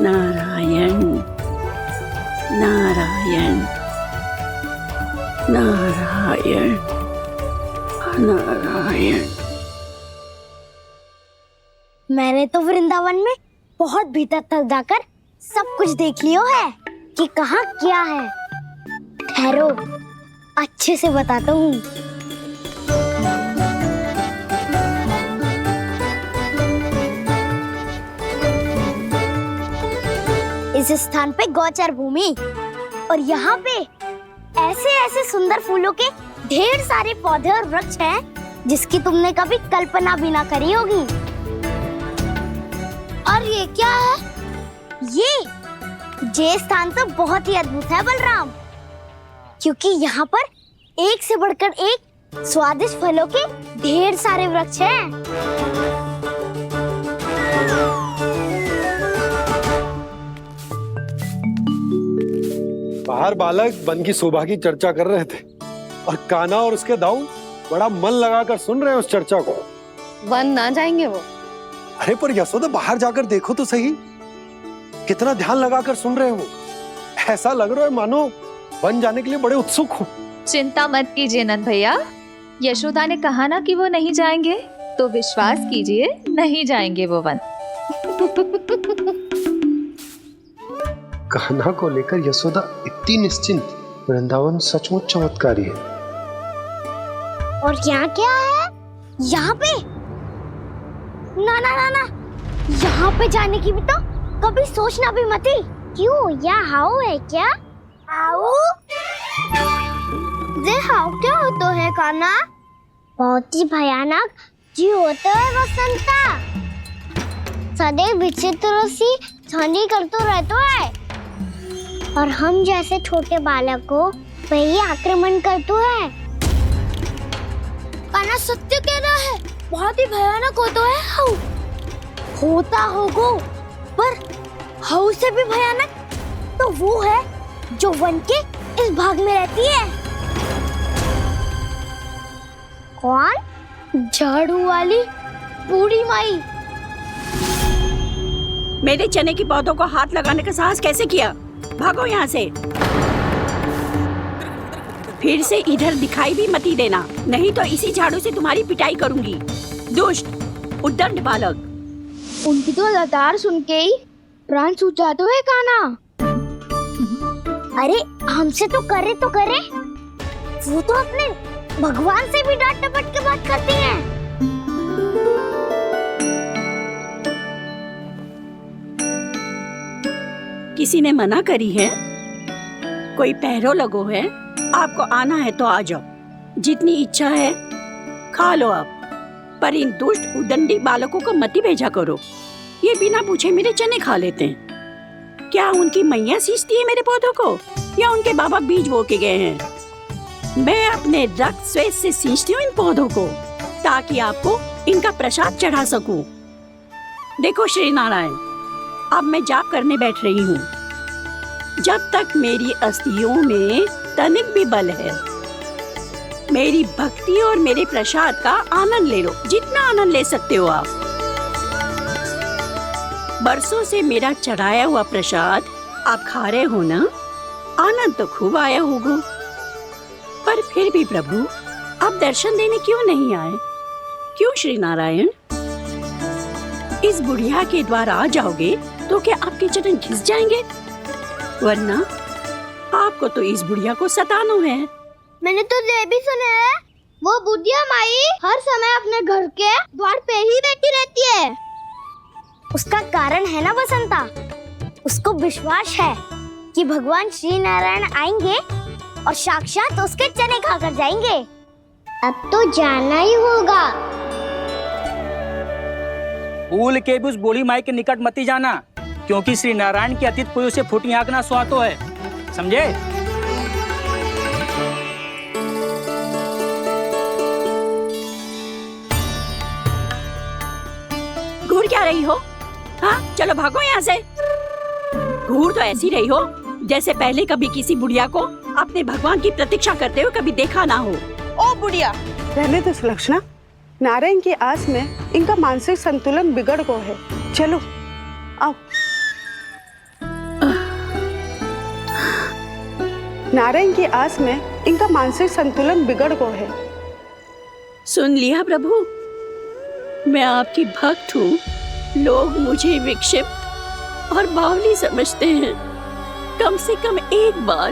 नारायण नारायण नारायण नारायण। मैंने तो वृंदावन में बहुत भीतर तक जाकर सब कुछ देख लियो है कि कहाँ क्या है। ठहरो, अच्छे से बताता हूँ। इस स्थान पे गोचर भूमि और यहाँ पे ऐसे ऐसे सुंदर फूलों के ढेर सारे पौधे और वृक्ष हैं जिसकी तुमने कभी कल्पना भी ना करी होगी। और ये क्या है? ये स्थान तो बहुत ही अद्भुत है बलराम, क्योंकि यहाँ पर एक से बढ़कर एक स्वादिष्ट फलों के ढेर सारे वृक्ष हैं। बाहर बालक वन की शोभा की चर्चा कर रहे थे और कान्हा और उसके दाऊ बड़ा मन लगाकर सुन रहे हैं उस चर्चा को। वन ना जाएंगे वो? अरे पर यशोदा बाहर जाकर देखो तो सही, कितना ध्यान लगाकर सुन रहे हो। ऐसा लग रहा है मानो वन जाने के लिए बड़े उत्सुक हो। चिंता मत कीजिए नंद भैया, यशोदा ने कहा ना कि वो नहीं जाएंगे, तो विश्वास कीजिए नहीं जाएंगे वो वन। कान्हा को लेकर यशोदा इतनी निश्चिंत, वृंदावन सचमुच चमत्कारी है। और यहाँ क्या है? यहाँ पे ना ना ना ना, यहाँ पे जाने की भी तो कभी सोचना भी मत ही। क्यों, यहाँ हाउ है क्या? हाउ? ये हाउ क्या होता है कान्हा? बहुत ही भयानक जी होता है वसंता, सदैव विचित्र सी ध्वनि करते रहता है और हम जैसे छोटे बालक को वही आक्रमण करते हैं। कान्हा सत्य कह रहा है, बहुत ही भयानक होता है हाउ। होता होगा, पर हाउ से भी भयानक तो वो है जो वन के इस भाग में रहती है। कौन? झाड़ू वाली बूढ़ी माई। मेरे चने की पौधों को हाथ लगाने का साहस कैसे किया? भागो यहाँ से, फिर से इधर दिखाई भी मत देना, नहीं तो इसी झाड़ू से तुम्हारी पिटाई करूंगी। दुष्ट उद्दंड बालक। उनकी तो लतार सुन के ही प्राण छूट जाते हुए कान्हा। अरे हमसे तो करे, वो तो अपने भगवान से भी डांट डपट के बात करती हैं। किसी ने मना करी है? कोई पहरो लगो है? आपको आना है तो आ जाओ, जितनी इच्छा है खा लो आप, पर इन दुष्ट उदंडी बालकों को मत ही भेजा करो। ये बिना पूछे मेरे चने खा लेते हैं। क्या उनकी मैया सींचती है मेरे पौधों को, या उनके बाबा बीज बो के गए हैं? मैं अपने रक्त स्वेद से सींचती हूँ इन पौधों को, ताकि आपको इनका प्रसाद चढ़ा सकूं। देखो श्री नारायण, अब मैं जाप करने बैठ रही हूँ। जब तक मेरी अस्थियों में तनिक भी बल है, मेरी भक्ति और मेरे प्रसाद का आनंद ले लो, जितना आनंद ले सकते हो आप। बरसों से मेरा चढ़ाया हुआ प्रसाद आप खा रहे हो ना, आनंद तो खूब आया होगा, पर फिर भी प्रभु आप दर्शन देने क्यों नहीं आए? क्यों श्री नारायण? इस बुढ़िया के द्वार आ जाओगे तो क्या आपके चरण घिस जाएंगे? वरना आपको तो इस बुढ़िया को सताना है। मैंने तो ये भी सुना है, वो बुढ़िया माई हर समय अपने घर के द्वार पे ही बैठी रहती है। उसका कारण है ना बसंता, उसको विश्वास है कि भगवान श्री नारायण आएंगे और साक्षात उसके चने खाकर जाएंगे। अब तो जाना ही होगा। भूल के भी उस बूढ़ी माई के निकट मत ही जाना, क्योंकि श्री नारायण की अतीत पुरुष से फूटी आंख ना सुहातो है, समझे? घूर क्या रही हो? हाँ, चलो भागो यहाँ से। घूर तो ऐसी रही हो जैसे पहले कभी किसी बुढ़िया को अपने भगवान की प्रतीक्षा करते हुए कभी देखा ना हो। ओ बुढ़िया, रहने दो सुलक्षणा, नारायण की आस में इनका मानसिक संतुलन बिगड़ गया है। चलो आओ। नारायण की आस में इनका मानसिक संतुलन बिगड़ गया है। सुन लिया प्रभु, मैं आपकी भक्त हूँ। लोग मुझे विक्षिप्त और बावली समझते हैं। कम से कम एक बार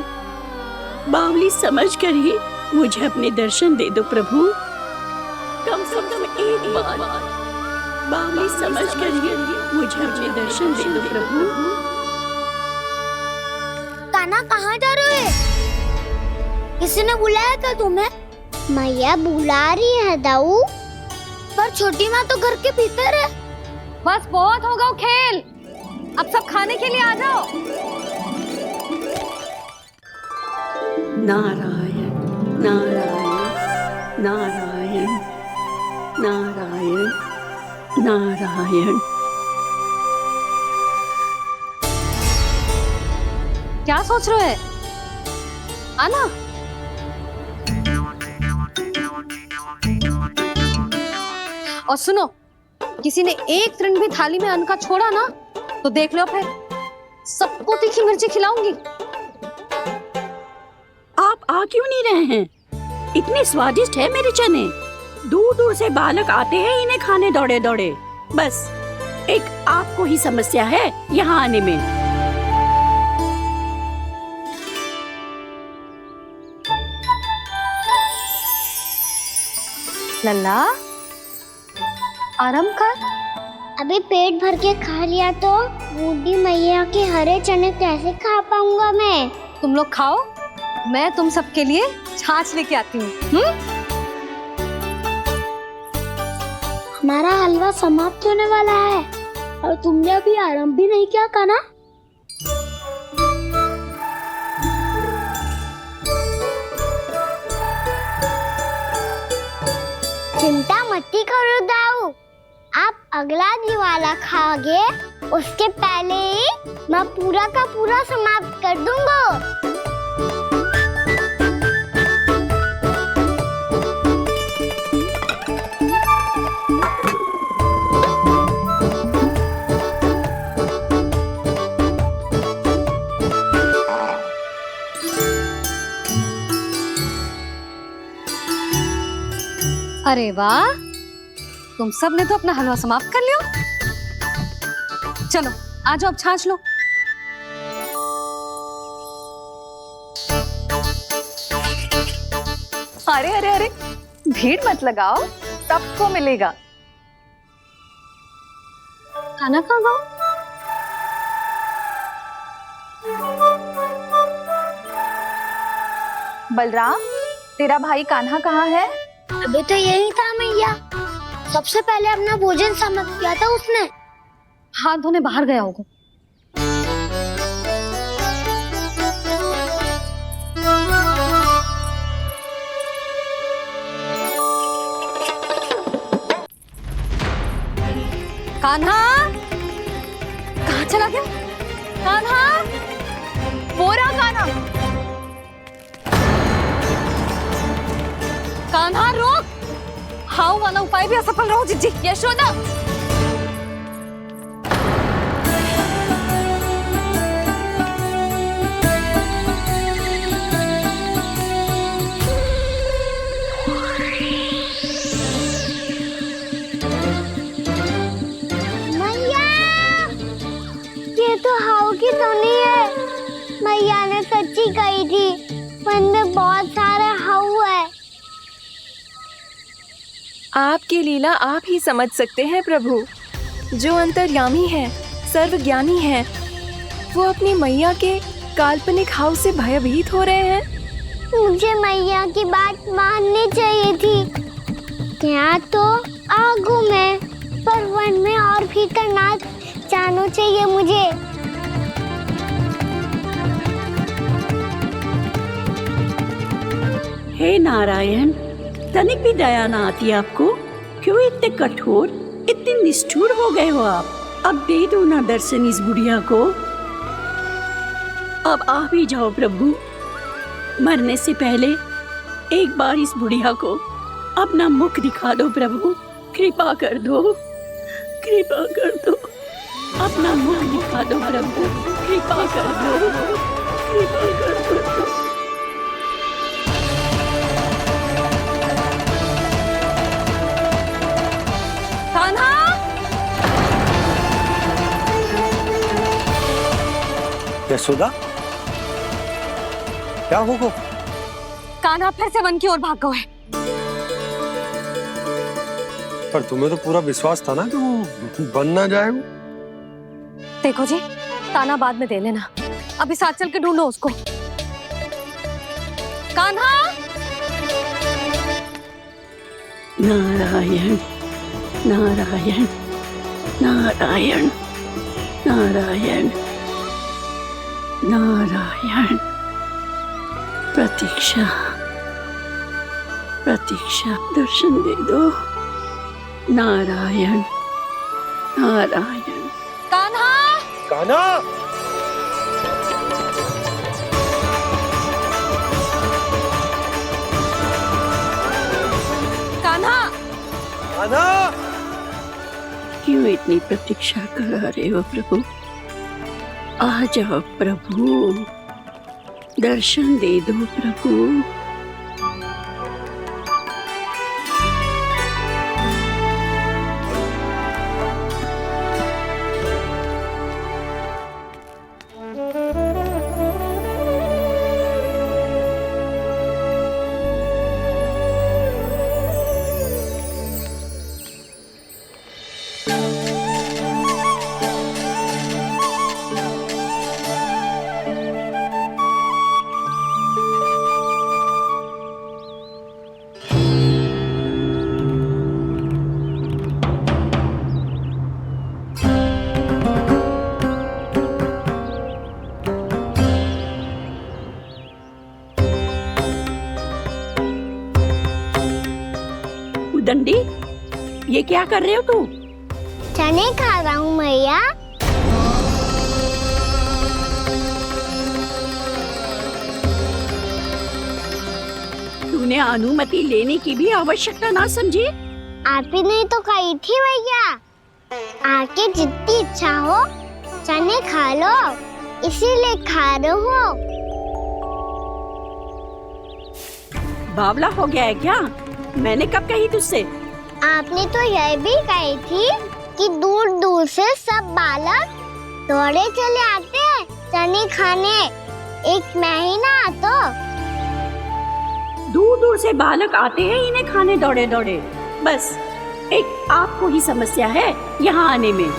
बावली समझकर ही मुझे अपने दर्शन दे दो प्रभु। कम से कम एक बार बावली समझकर ही मुझे अपने दर्शन दे दो प्रभु। कान्हा कहाँ जा रहे हो? किसी ने बुलाया था तुम्हें? मैया बुला रही है दाऊ, पर छोटी माँ तो घर के भीतर है। बस बहुत होगा खेल, अब सब खाने के लिए आ जाओ। नारायण नारायण नारायण नारायण नारायण। क्या सोच रहे हैं? आना। और सुनो, किसी ने एक फ्रेंड भी थाली में अन्न का छोड़ा ना तो देख लो, फिर सबको तीखी मिर्ची खिलाऊंगी। आप आ क्यों नहीं रहे हैं? इतने स्वादिष्ट है मेरे चने। दूर दूर से बालक आते हैं इन्हें खाने दौड़े दौड़े। बस एक आपको ही समस्या है यहाँ आने में। लल्ला, आराम कर। अभी पेट भर के खा लिया तो बूढ़ी मैया के हरे चने कैसे खा पाऊंगा मैं? तुम लोग खाओ, मैं तुम सबके लिए छाछ लेके आती हूँ। हमारा हलवा समाप्त होने वाला है और तुमने अभी आराम भी नहीं किया कान्हा। चिंता मत करो दाऊ, आप अगला दिवाला खाओगे उसके पहले ही मैं पूरा का पूरा समाप्त कर दूंगा। अरे वाह, तुम सब ने तो अपना हलवा समाप्त कर लिया। चलो आ जाओ, अब छाछ लो। अरे अरे अरे, भीड़ मत लगाओ, सबको मिलेगा। खाना खा गो। बलराम, तेरा भाई कान्हा कहाँ है? अभी तो यही था मैया, सबसे पहले अपना भोजन समाप्त किया था उसने। हाथ धोने बाहर गया होगा। कान्हा कहाँ चला गया? कान्हा, वो रहा कान्हा। कान्हा रोक, हाउ वाला उपाय भी असफल रहो जिज्जी। यशोदा, मैया, ये तो हाउ की धुनी है। मैया ने सच्ची कही थी, वन में बहुत सारे हाउ है। आपकी लीला आप ही समझ सकते हैं प्रभु। जो अंतर्यामी है, सर्वज्ञानी है, वो अपनी मैया के काल्पनिक हाव से भयभीत हो रहे हैं। मुझे मैया की बात माननी चाहिए थी। यहाँ तो आगू में, पर वन में और भीतर ना जाना चाहिए मुझे। हे नारायण, तनिक भी दया ना आती आपको? क्यों इतने कठोर, इतने निष्ठुर हो गए हो आप? अब दे दो ना दर्शन इस बुढ़िया को। अब आ भी जाओ प्रभु। मरने से पहले एक बार इस बुढ़िया को अपना मुख दिखा दो प्रभु। कृपा कर दो, कृपा कर दो। अपना मुख दिखा दो प्रभु, कृपा कर दो, कृपा कर दो। यशोदा, क्या होगा? कान्हा फिर से वन की ओर भाग गए। पर तुम्हें तो पूरा विश्वास था ना कि वो बन ना जाए। देखो जी, ताना बाद में दे लेना, अभी साथ चल के ढूंढो उसको। कान्हा, नारायण नारायण नारायण नारायण नारायण प्रतीक्षा, प्रतीक्षा, दर्शन दे दो। नारायण, नारायण। कान्हा, कान्हा, कान्हा, कान्हा, क्यों इतनी प्रतीक्षा करा रहे हो प्रभु? आ जाओ प्रभु, दर्शन दे दो प्रभु। दंडी, ये क्या कर रहे हो तू? चने खा रहा हूँ मैया। तूने अनुमति लेने की भी आवश्यकता ना समझी? आप ही ने तो कही थी भैया, आके जितनी इच्छा हो चने खा लो, इसीलिए खा रहे हो। बावला हो गया है क्या? मैंने कब कही तुझसे? आपने तो यह भी कही थी कि दूर दूर से सब बालक दौड़े चले आते हैं चने खाने, एक महीना तो दूर दूर से बालक आते हैं इन्हें खाने दौड़े दौड़े। बस एक आपको ही समस्या है यहाँ आने में।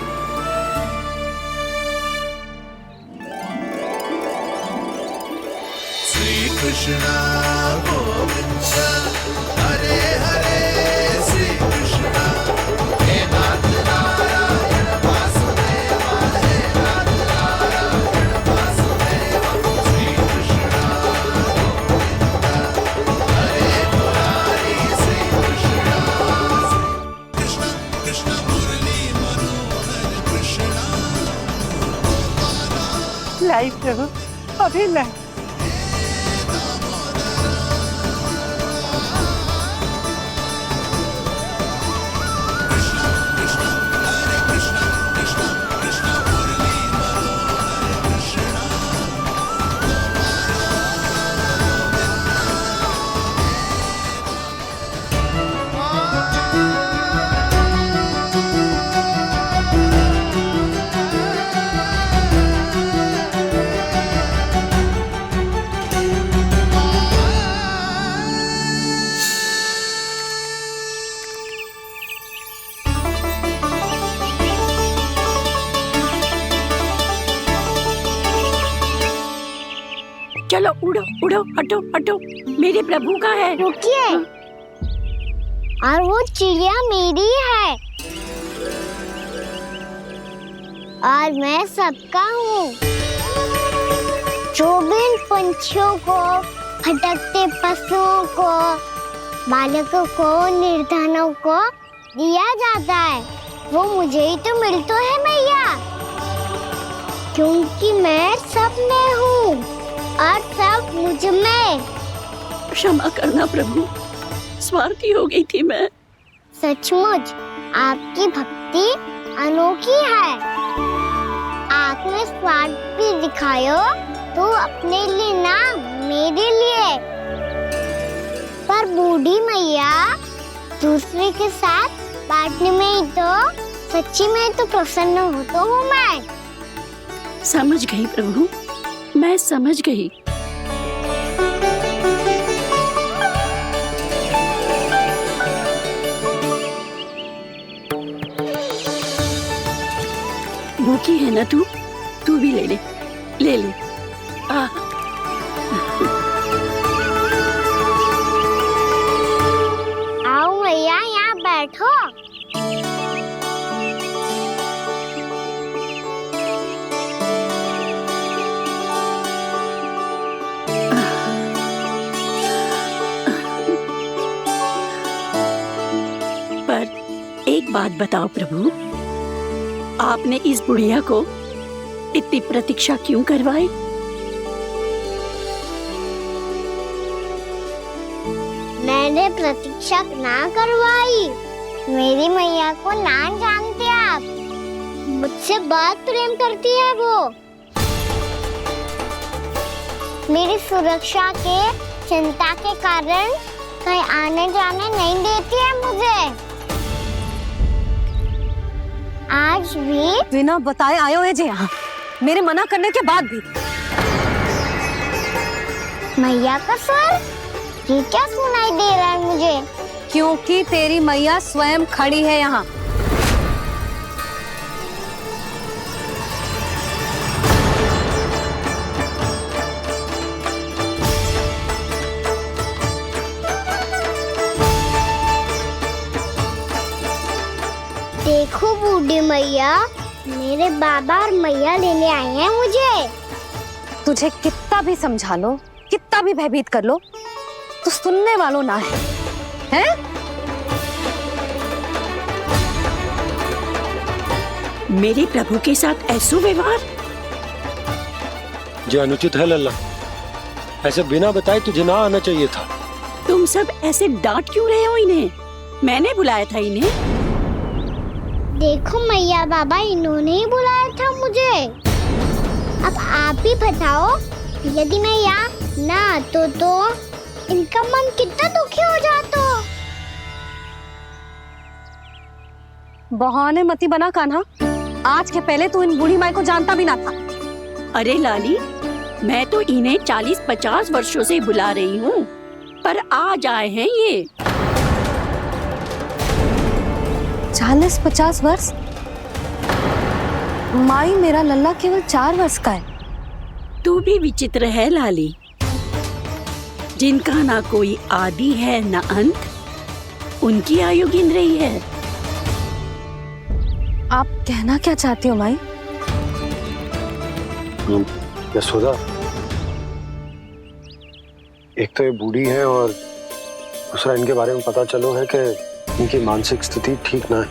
श्री कृष्णा गोविंद हरे हरे, श्री कृष्णा हे नाथ नारायण वासुदेवा, हे नाथ नारायण वासुदेवा, श्री कृष्णा गोविंद हरे मुरारी, श्री कृष्णा, कृष्ण कृष्ण मुरली मनोहर कृष्णा। लाई प्रभु, अभी लाई। चलो उड़ो उड़ो, हटो हटो, मेरे प्रभु का है। रुकिए, और वो चिड़िया मेरी है और मैं सबका हूँ। जो भी इन पंछियों को, भटकते पशुओं को, बालकों को, निर्धनों को दिया जाता है, वो मुझे ही तो मिलता है मैया, क्योंकि मैं सब में हूँ और सब मुझ में। क्षमा करना प्रभु, स्वार्थी हो गई थी मैं। सचमुच आपकी भक्ति अनोखी है। आपने स्वार्थ भी दिखायो तो अपने लिए ना, मेरे लिए। पर बूढ़ी मैया दूसरे के साथ बांटने में ही तो सच्ची में तो प्रसन्न होता हूँ मैं। समझ गई प्रभु, मैं समझ गई। भूखी है ना तू भी ले ले, ले ले। आओ भैया, यहाँ बैठो। बात बताओ प्रभु, आपने इस बुढ़िया को इतनी प्रतीक्षा क्यों करवाई? मैंने प्रतीक्षा ना करवाई। मेरी मैया को ना जानते आप, मुझसे बहुत प्रेम करती है वो। मेरी सुरक्षा के चिंता के कारण कहीं आने जाने नहीं देती है मुझे। आज भी बिना बताए आयो है जी यहाँ, मेरे मना करने के बाद भी। मैया का स्वर, ये क्या सुनाई दे रहा है मुझे? क्योंकि तेरी मैया स्वयं खड़ी है यहाँ। देखो बूढ़ी मैया, मेरे बाबा और मैया लेने आए हैं मुझे। तुझे कितना भी समझा लो, कितना भी भयभीत कर लो, तो सुनने वालों ना है, हैं? मेरे प्रभु के साथ ऐसा व्यवहार जो अनुचित है लल्ला। ऐसे बिना बताए तुझे ना आना चाहिए था। तुम सब ऐसे डांट क्यों रहे हो इन्हें? मैंने बुलाया था इन्हें। देखो मैया बाबा, इन्होंने ही बुलाया था मुझे। अब आप ही बताओ, यदि मैं यहाँ ना आतो तो इनका मन कितना दुखी हो जाता। बहाने मती बना कान्हा, आज के पहले तू इन बूढ़ी माई को जानता भी ना था। अरे लाली, मैं तो इन्हें 40-50 वर्षों से बुला रही हूँ, पर आज आए हैं ये। 40-50 वर्ष? माई, मेरा लल्ला केवल 4 वर्ष का है। तू भी विचित्र है लाली, जिनका ना कोई आदि है ना अंत, उनकी आयु गिन रही है। आप कहना क्या चाहती हो माई? यशोदा, एक तो ये बूढ़ी है और दूसरा इनके बारे में पता चलो है कि इनकी मानसिक स्थिति ठीक ना है।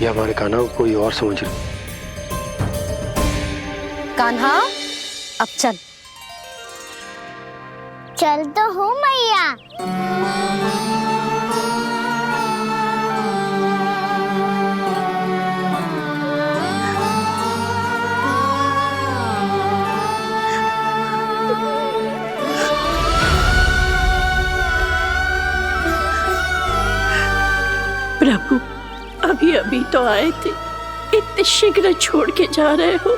ये हमारे कान्हा को कोई और समझ रही। कान्हा, अब चल। चल तो हूँ मैया। प्रभु, अभी अभी तो आए थे, इतने शीघ्र छोड़ के जा रहे हो?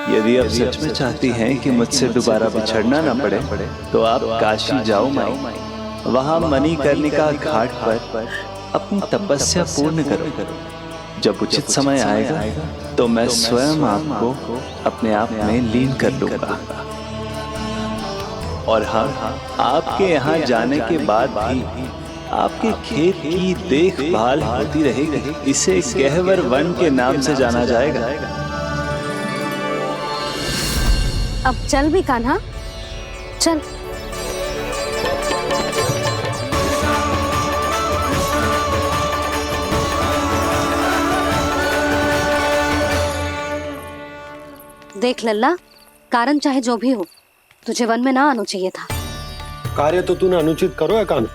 यदि आप सच में चाहती हैं कि मुझसे दोबारा बिछड़ना न पड़े तो आप काशी जाओ माई। वहां मणिकर्णिका घाट पर अपनी तपस्या पूर्ण करो। जब उचित समय आएगा तो मैं स्वयं आपको अपने आप में लीन कर लूंगा। और हाँ, आपके यहाँ जाने के बाद भी आपके खेत की देखभाल होती रहेगी। इसे गहवर वन के नाम से जाना जाएगा। अब चल भी कान्हा, चल। देख लल्ला, कारण चाहे जो भी हो, तुझे वन में ना आना चाहिए था। कार्य तो तूने अनुचित करो है कान्हा,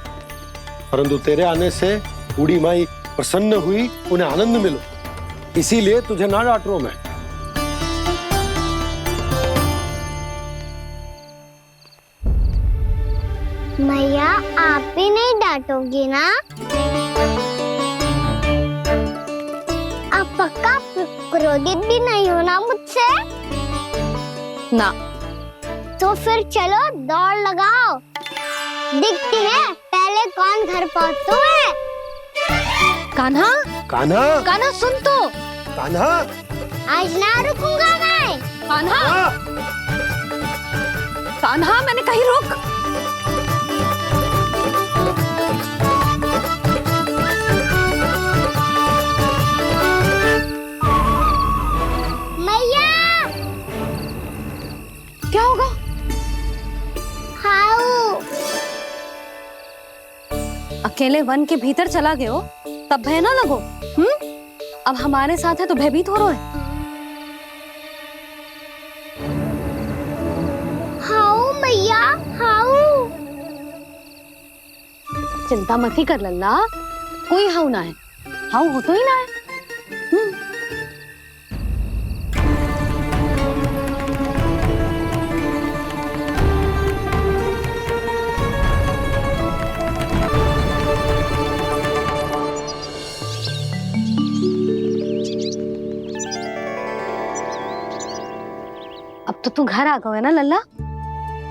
परंतु तेरे आने से बूढ़ी माई प्रसन्न हुई, उन्हें आनंद मिलो, इसीलिए तुझे ना डांट रहा हूं मैं। मैया, आप भी नहीं डांटोगी ना? आप पक्का क्रोधित भी नहीं हो ना मुझसे? ना। तो फिर चलो दौड़ लगाओ। दिखती है पहले कौन घर पहुँचता है। कान्हा, कान्हा, कान्हा सुन तो। कान्हा, आज ना रुकूंगा मैं। कान्हा, कान्हा मैंने कही रुक। मैया, क्या होगा? हाउ अकेले वन के भीतर चला गए हो तब भय ना लगो। अब हमारे साथ है तो भयभीत हो रहे हैं। हाउ मैया, हाउ। चिंता मत ही कर लल्ला, कोई हाउ ना है। हाउ हो तो ही ना है। अब तो तू घर आ गया है ना लल्ला,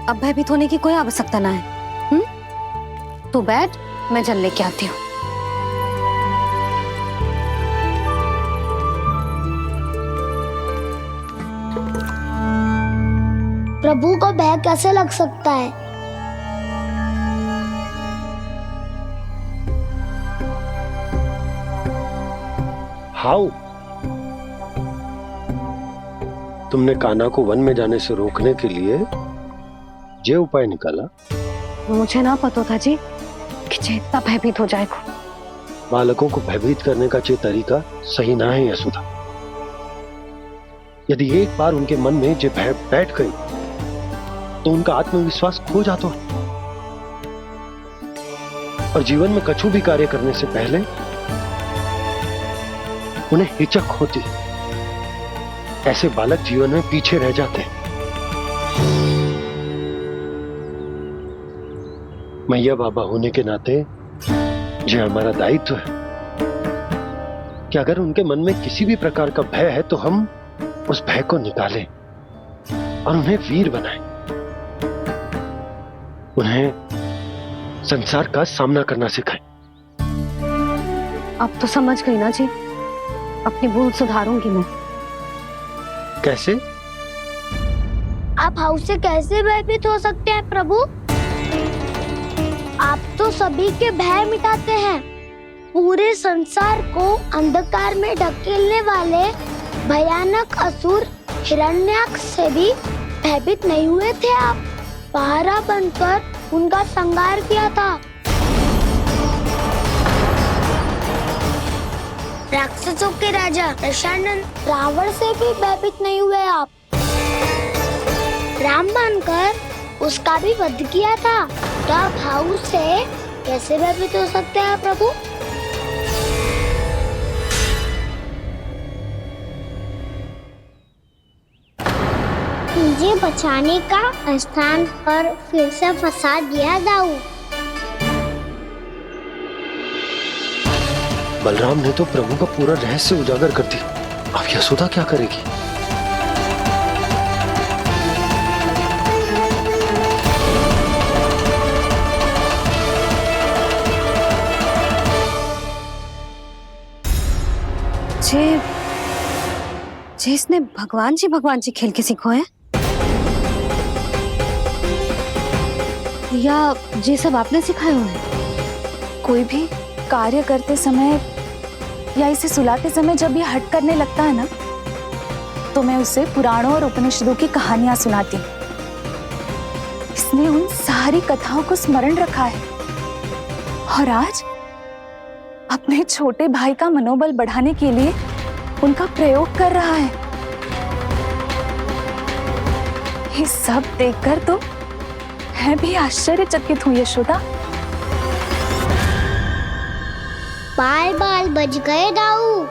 अब भयभीत होने की कोई आवश्यकता ना है। तू बैठ, मैं जल लेके आती हूँ। प्रभु को भय कैसे लग सकता है? हाउ? तुमने कान्हा को वन में जाने से रोकने के लिए ये उपाय निकाला? मुझे ना पता था जी कि जे इतना भयभीत हो जाएगा। बालकों को भयभीत करने का ये तरीका सही ना है यशोदा। यदि एक बार उनके मन में ये भय बैठ गई तो उनका आत्मविश्वास खो जाता है और जीवन में कछु भी कार्य करने से पहले उन्हें हिचक होती। ऐसे बालक जीवन में पीछे रह जाते हैं। मैया बाबा होने के नाते ये हमारा दायित्व है कि अगर उनके मन में किसी भी प्रकार का भय है तो हम उस भय को निकालें और उन्हें वीर बनाएं, उन्हें संसार का सामना करना सिखाएं। अब तो समझ गई ना जी, अपनी भूल सुधारूंगी मैं। कैसे? आप हाउ से कैसे भयभीत हो सकते हैं प्रभु? आप तो सभी के भय मिटाते हैं। पूरे संसार को अंधकार में ढकेलने वाले भयानक असुर हिरण्याक्ष से भी भयभीत नहीं हुए थे आप। पहरा बनकर उनका संहार किया था। राक्षसों के राजा दशानन रावण से भी भयभीत नहीं हुए आप। राम बनकर उसका भी वध किया था। तो आप हाउ से कैसे भयभीत हो सकते हैं प्रभु? मुझे बचाने का स्थान पर फिर से फंसा दिया दाऊ। बलराम ने तो प्रभु का पूरा रहस्य उजागर कर दी। अब यशोदा क्या करेगी? जे इसने भगवान जी खेल के सीखो है या ये सब आपने सिखाए हुए हैं? कोई भी कार्य करते समय या इसे सुलाते समय जब ये हट करने लगता है ना, तो मैं उसे पुराणों और उपनिषदों की कहानियां सुनाती हूँ। इसने उन सारी कथाओं को स्मरण रखा है और आज अपने छोटे भाई का मनोबल बढ़ाने के लिए उनका प्रयोग कर रहा है। ये सब देखकर तो मैं भी आश्चर्यचकित हूँ यशोदा। बाल बाल बज गए दाऊ।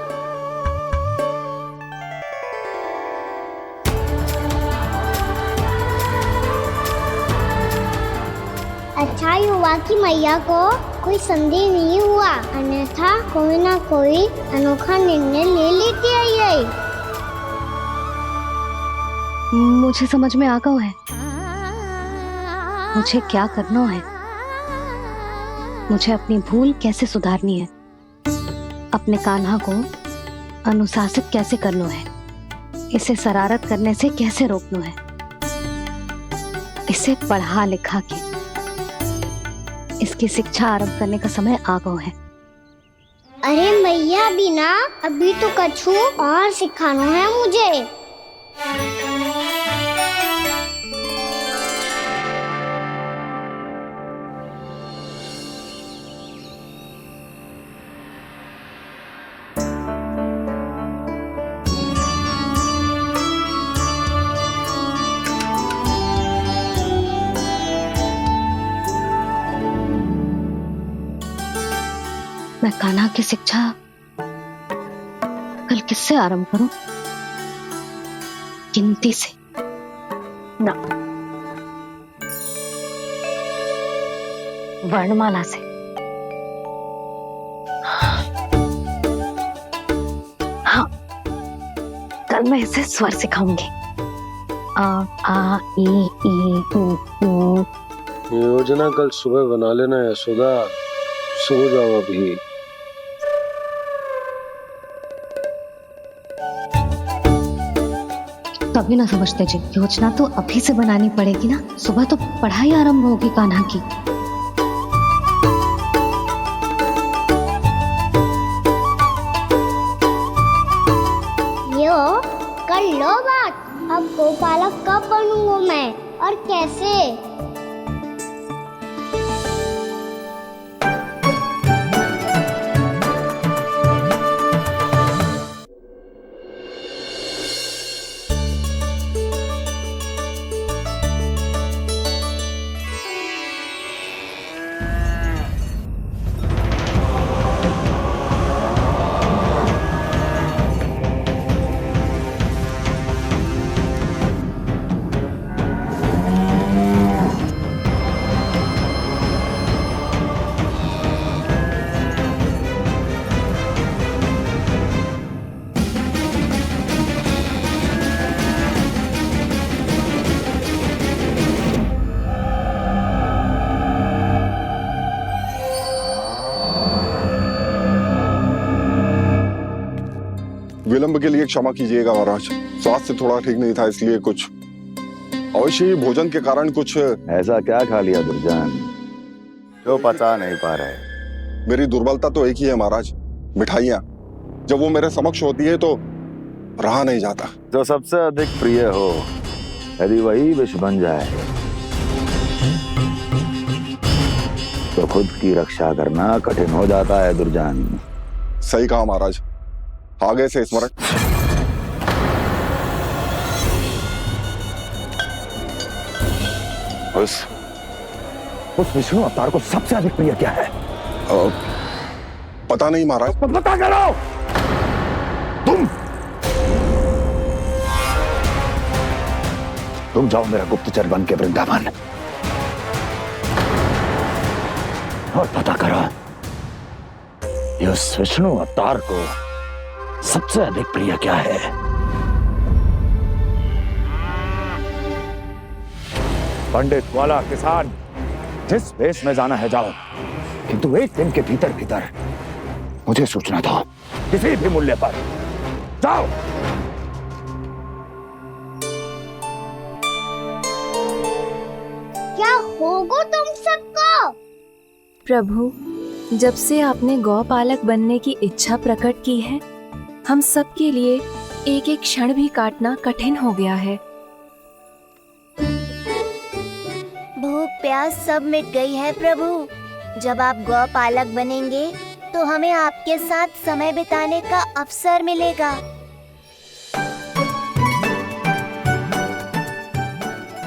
अच्छा ही हुआ कि मैया को कोई संदेह नहीं हुआ, अन्यथा कोई ना कोई अनोखा निर्णय ले लेती है ये। मुझे समझ में आ गया है मुझे क्या करना है। मुझे अपनी भूल कैसे सुधारनी है, अपने कान्हा को अनुशासित कैसे करना है, इसे शरारत करने से कैसे रोकना है, इसे पढ़ा लिखा के इसकी शिक्षा आरंभ करने का समय आ गया है। अरे मैया बिना, अभी तो कछु और सिखाना है मुझे। मैं कान्हा की शिक्षा कल किससे आरंभ करूं? गिनती से ना, वर्णमाला से। हाँ, कल मैं इसे स्वर सिखाऊंगी। आ आ ई ई उ। योजना कल सुबह बना लेना यशोदा, सो जाओ अभी। तभी ना समझते जी, योजना तो अभी से बनानी पड़ेगी ना, सुबह तो पढ़ाई आरंभ होगी कान्हा की। यो कर लो बात, अब गोपालक कब बनूंगा मैं और कैसे? विलंब के लिए क्षमा कीजिएगा महाराज, स्वास्थ्य थोड़ा ठीक नहीं था इसलिए कुछ अवश्य ही भोजन के कारण कुछ। ऐसा क्या खा लिया दुर्जन जो पचा नहीं पा रहे? मेरी दुर्बलता तो एक ही है महाराज, मिठाइयाँ। जब वो मेरे समक्ष होती है तो रहा नहीं जाता। जो सबसे अधिक प्रिय हो, यदि वही विष बन जाए तो खुद की रक्षा करना कठिन हो जाता है दुर्जन। सही कहा महाराज, आगे से स्मरण। उस विष्णु अवतार को सबसे अधिक प्रिय क्या है? पता नहीं महाराज। तो पता करो। तुम जाओ मेरा गुप्तचर बन के वृंदावन और पता करो इस विष्णु अवतार को सबसे अधिक प्रिय क्या है। पंडित वाला किसान, जिस वेश में जाना है जाओ, किंतु एक दिन के भीतर भीतर मुझे सूचना दो, किसी भी मूल्य पर। जाओ। क्या होगा तुम सबको? प्रभु, जब से आपने गौपालक बनने की इच्छा प्रकट की है, हम सब के लिए एक एक क्षण भी काटना कठिन हो गया है। भूख प्यास सब मिट गई है प्रभु। जब आप गौपालक बनेंगे तो हमें आपके साथ समय बिताने का अवसर मिलेगा।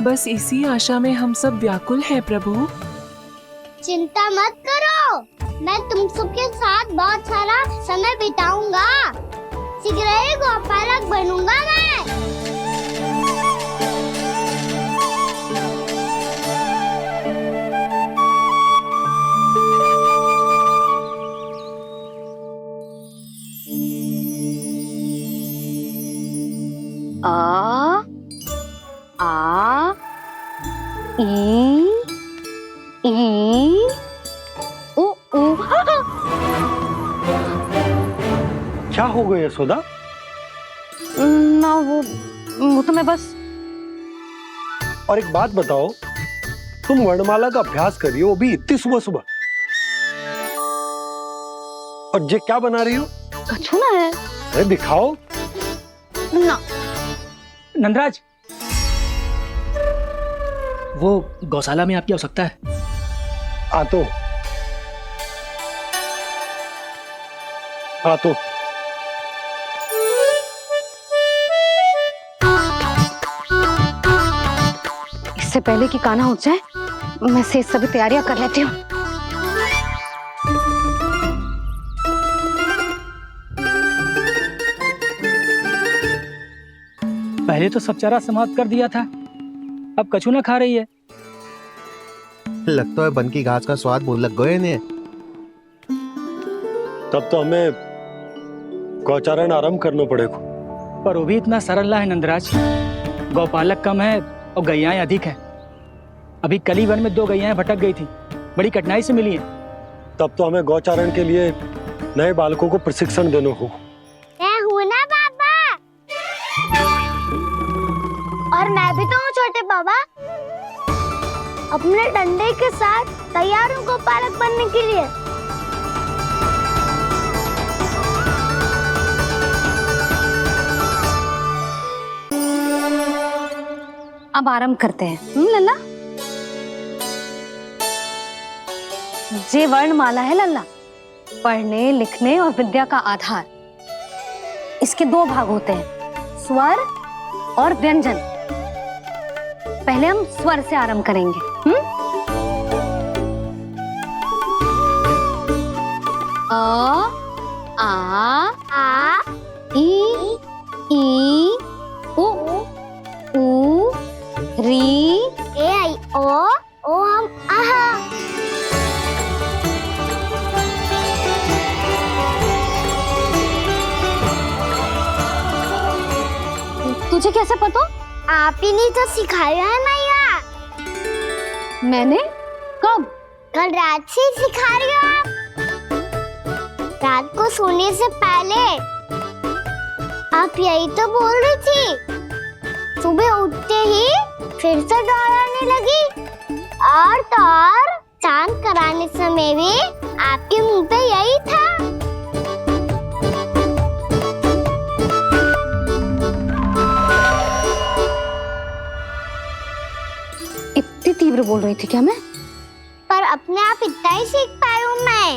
बस इसी आशा में हम सब व्याकुल हैं प्रभु। चिंता मत करो, मैं तुम सबके साथ बहुत सारा समय बिताऊंगा। शीघ्र ही गोपालक बनूंगा मैं। आ आ ई ई उ क्या हो गया यशोदा? ना वो तो मैं बस। और एक बात बताओ, तुम वर्णमाला का अभ्यास कर रही हो, वो भी इतनी सुबह सुबह, और ये क्या बना रही हो? कछुआ है। अरे दिखाओ ना। नंदराज, वो गौशाला में आपकी आवश्यकता है। आ तो इससे पहले कि कान्हा उठ जाए, मैं से सभी तैयारियां कर लेती हूँ। पहले तो सब चारा समाप्त कर दिया था, अब कछू ना खा रही है। लगता है बन की घास का स्वाद भूल लग गए ने। तब तो हमें गौचारण आरंभ करना पड़ेगा। पर वो भी इतना सरल है नंदराज। गौपालक कम है और गैयाएं अधिक है। अभी कली वन में 2 गैयाएं भटक गई थी, बड़ी कठिनाई से मिली है। तब तो हमें गौचारण के लिए नए बालकों को प्रशिक्षण देना होगा। मैं हूँ ना बाबा, और मैं भी तो हूँ छोटे बाबा। अपने डंडे के साथ तैयार हूँ गौपालक बनने के लिए। अब आरंभ करते हैं। लल्ला, जे वर्णमाला है लल्ला, पढ़ने लिखने और विद्या का आधार। इसके 2 भाग होते हैं, स्वर और व्यंजन। पहले हम स्वर से आरंभ करेंगे। अ, आ, ई, उ, री, ए आई ओ हम आहा। तुझे कैसे पता? आप ही नहीं तो सिखाया है मैया। मैंने? कब? कल रात से सिखा रही हो आप। रात को सोने से पहले आप यही तो बोल रही थी। सुबह उठते ही फिर से दोहराने लगी, और तो और चांद कराने समय भी आपके मुंह पे यही था। इतनी तीव्र बोल रही थी क्या मैं? पर अपने आप इतना ही सीख पाई हूँ मैं।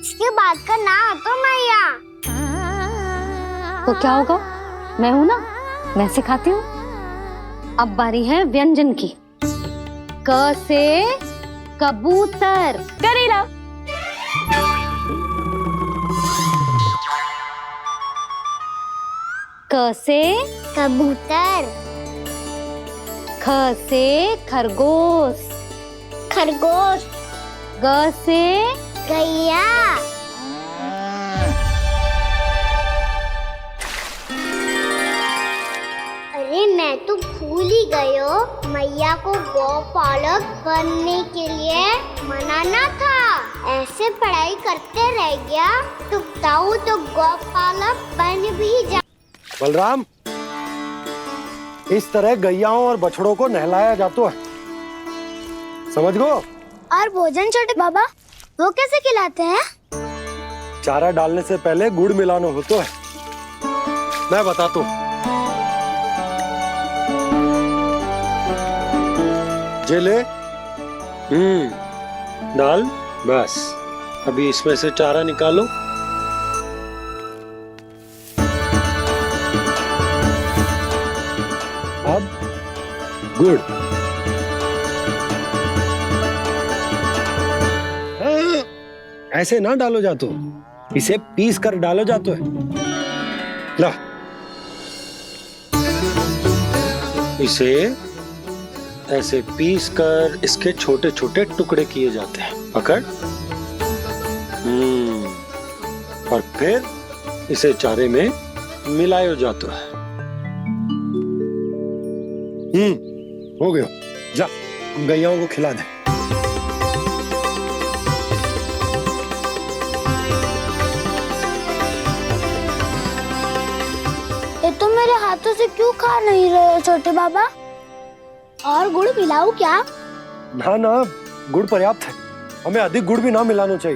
इसके बाद का ना तो मैया। तो क्या होगा? मैं हूं ना, मैं सिखाती हूँ। अब बारी है व्यंजन की। क से कबूतर। करेला। क से कबूतर। ख से खरगोश। खरगोश। ग से गैया। अरे मैं तो भूल ही गई हो, मैया को गौपालक बनने के लिए मनाना था। ऐसे पढ़ाई करते रह गया तो ताऊ तो गौपालक बन भी जा। बलराम, इस तरह गैयाओं और बछड़ों को नहलाया जाता है, समझ गो? और भोजन छोटे बाबा, वो कैसे खिलाते हैं? चारा डालने से पहले गुड़ मिलाना होता है। मैं बताता हूँ। जे ले, डाल, बस। अभी इसमें से चारा निकालो। अब गुड़। ऐसे ना डालो जातो, इसे पीस कर डालो जातो है। ला, इसे ऐसे पीस कर इसके छोटे छोटे टुकड़े किए जाते हैं। पकड़। और फिर इसे चारे में मिलाया जाता है। हो गया। जा, गैयाओं को खिला दे। मेरे हाथों से क्यों खा नहीं रहे हो छोटे बाबा? और गुड़ मिलाऊं क्या? ना ना, गुड़ पर्याप्त है, हमें अधिक गुड़ भी ना मिलाना चाहिए।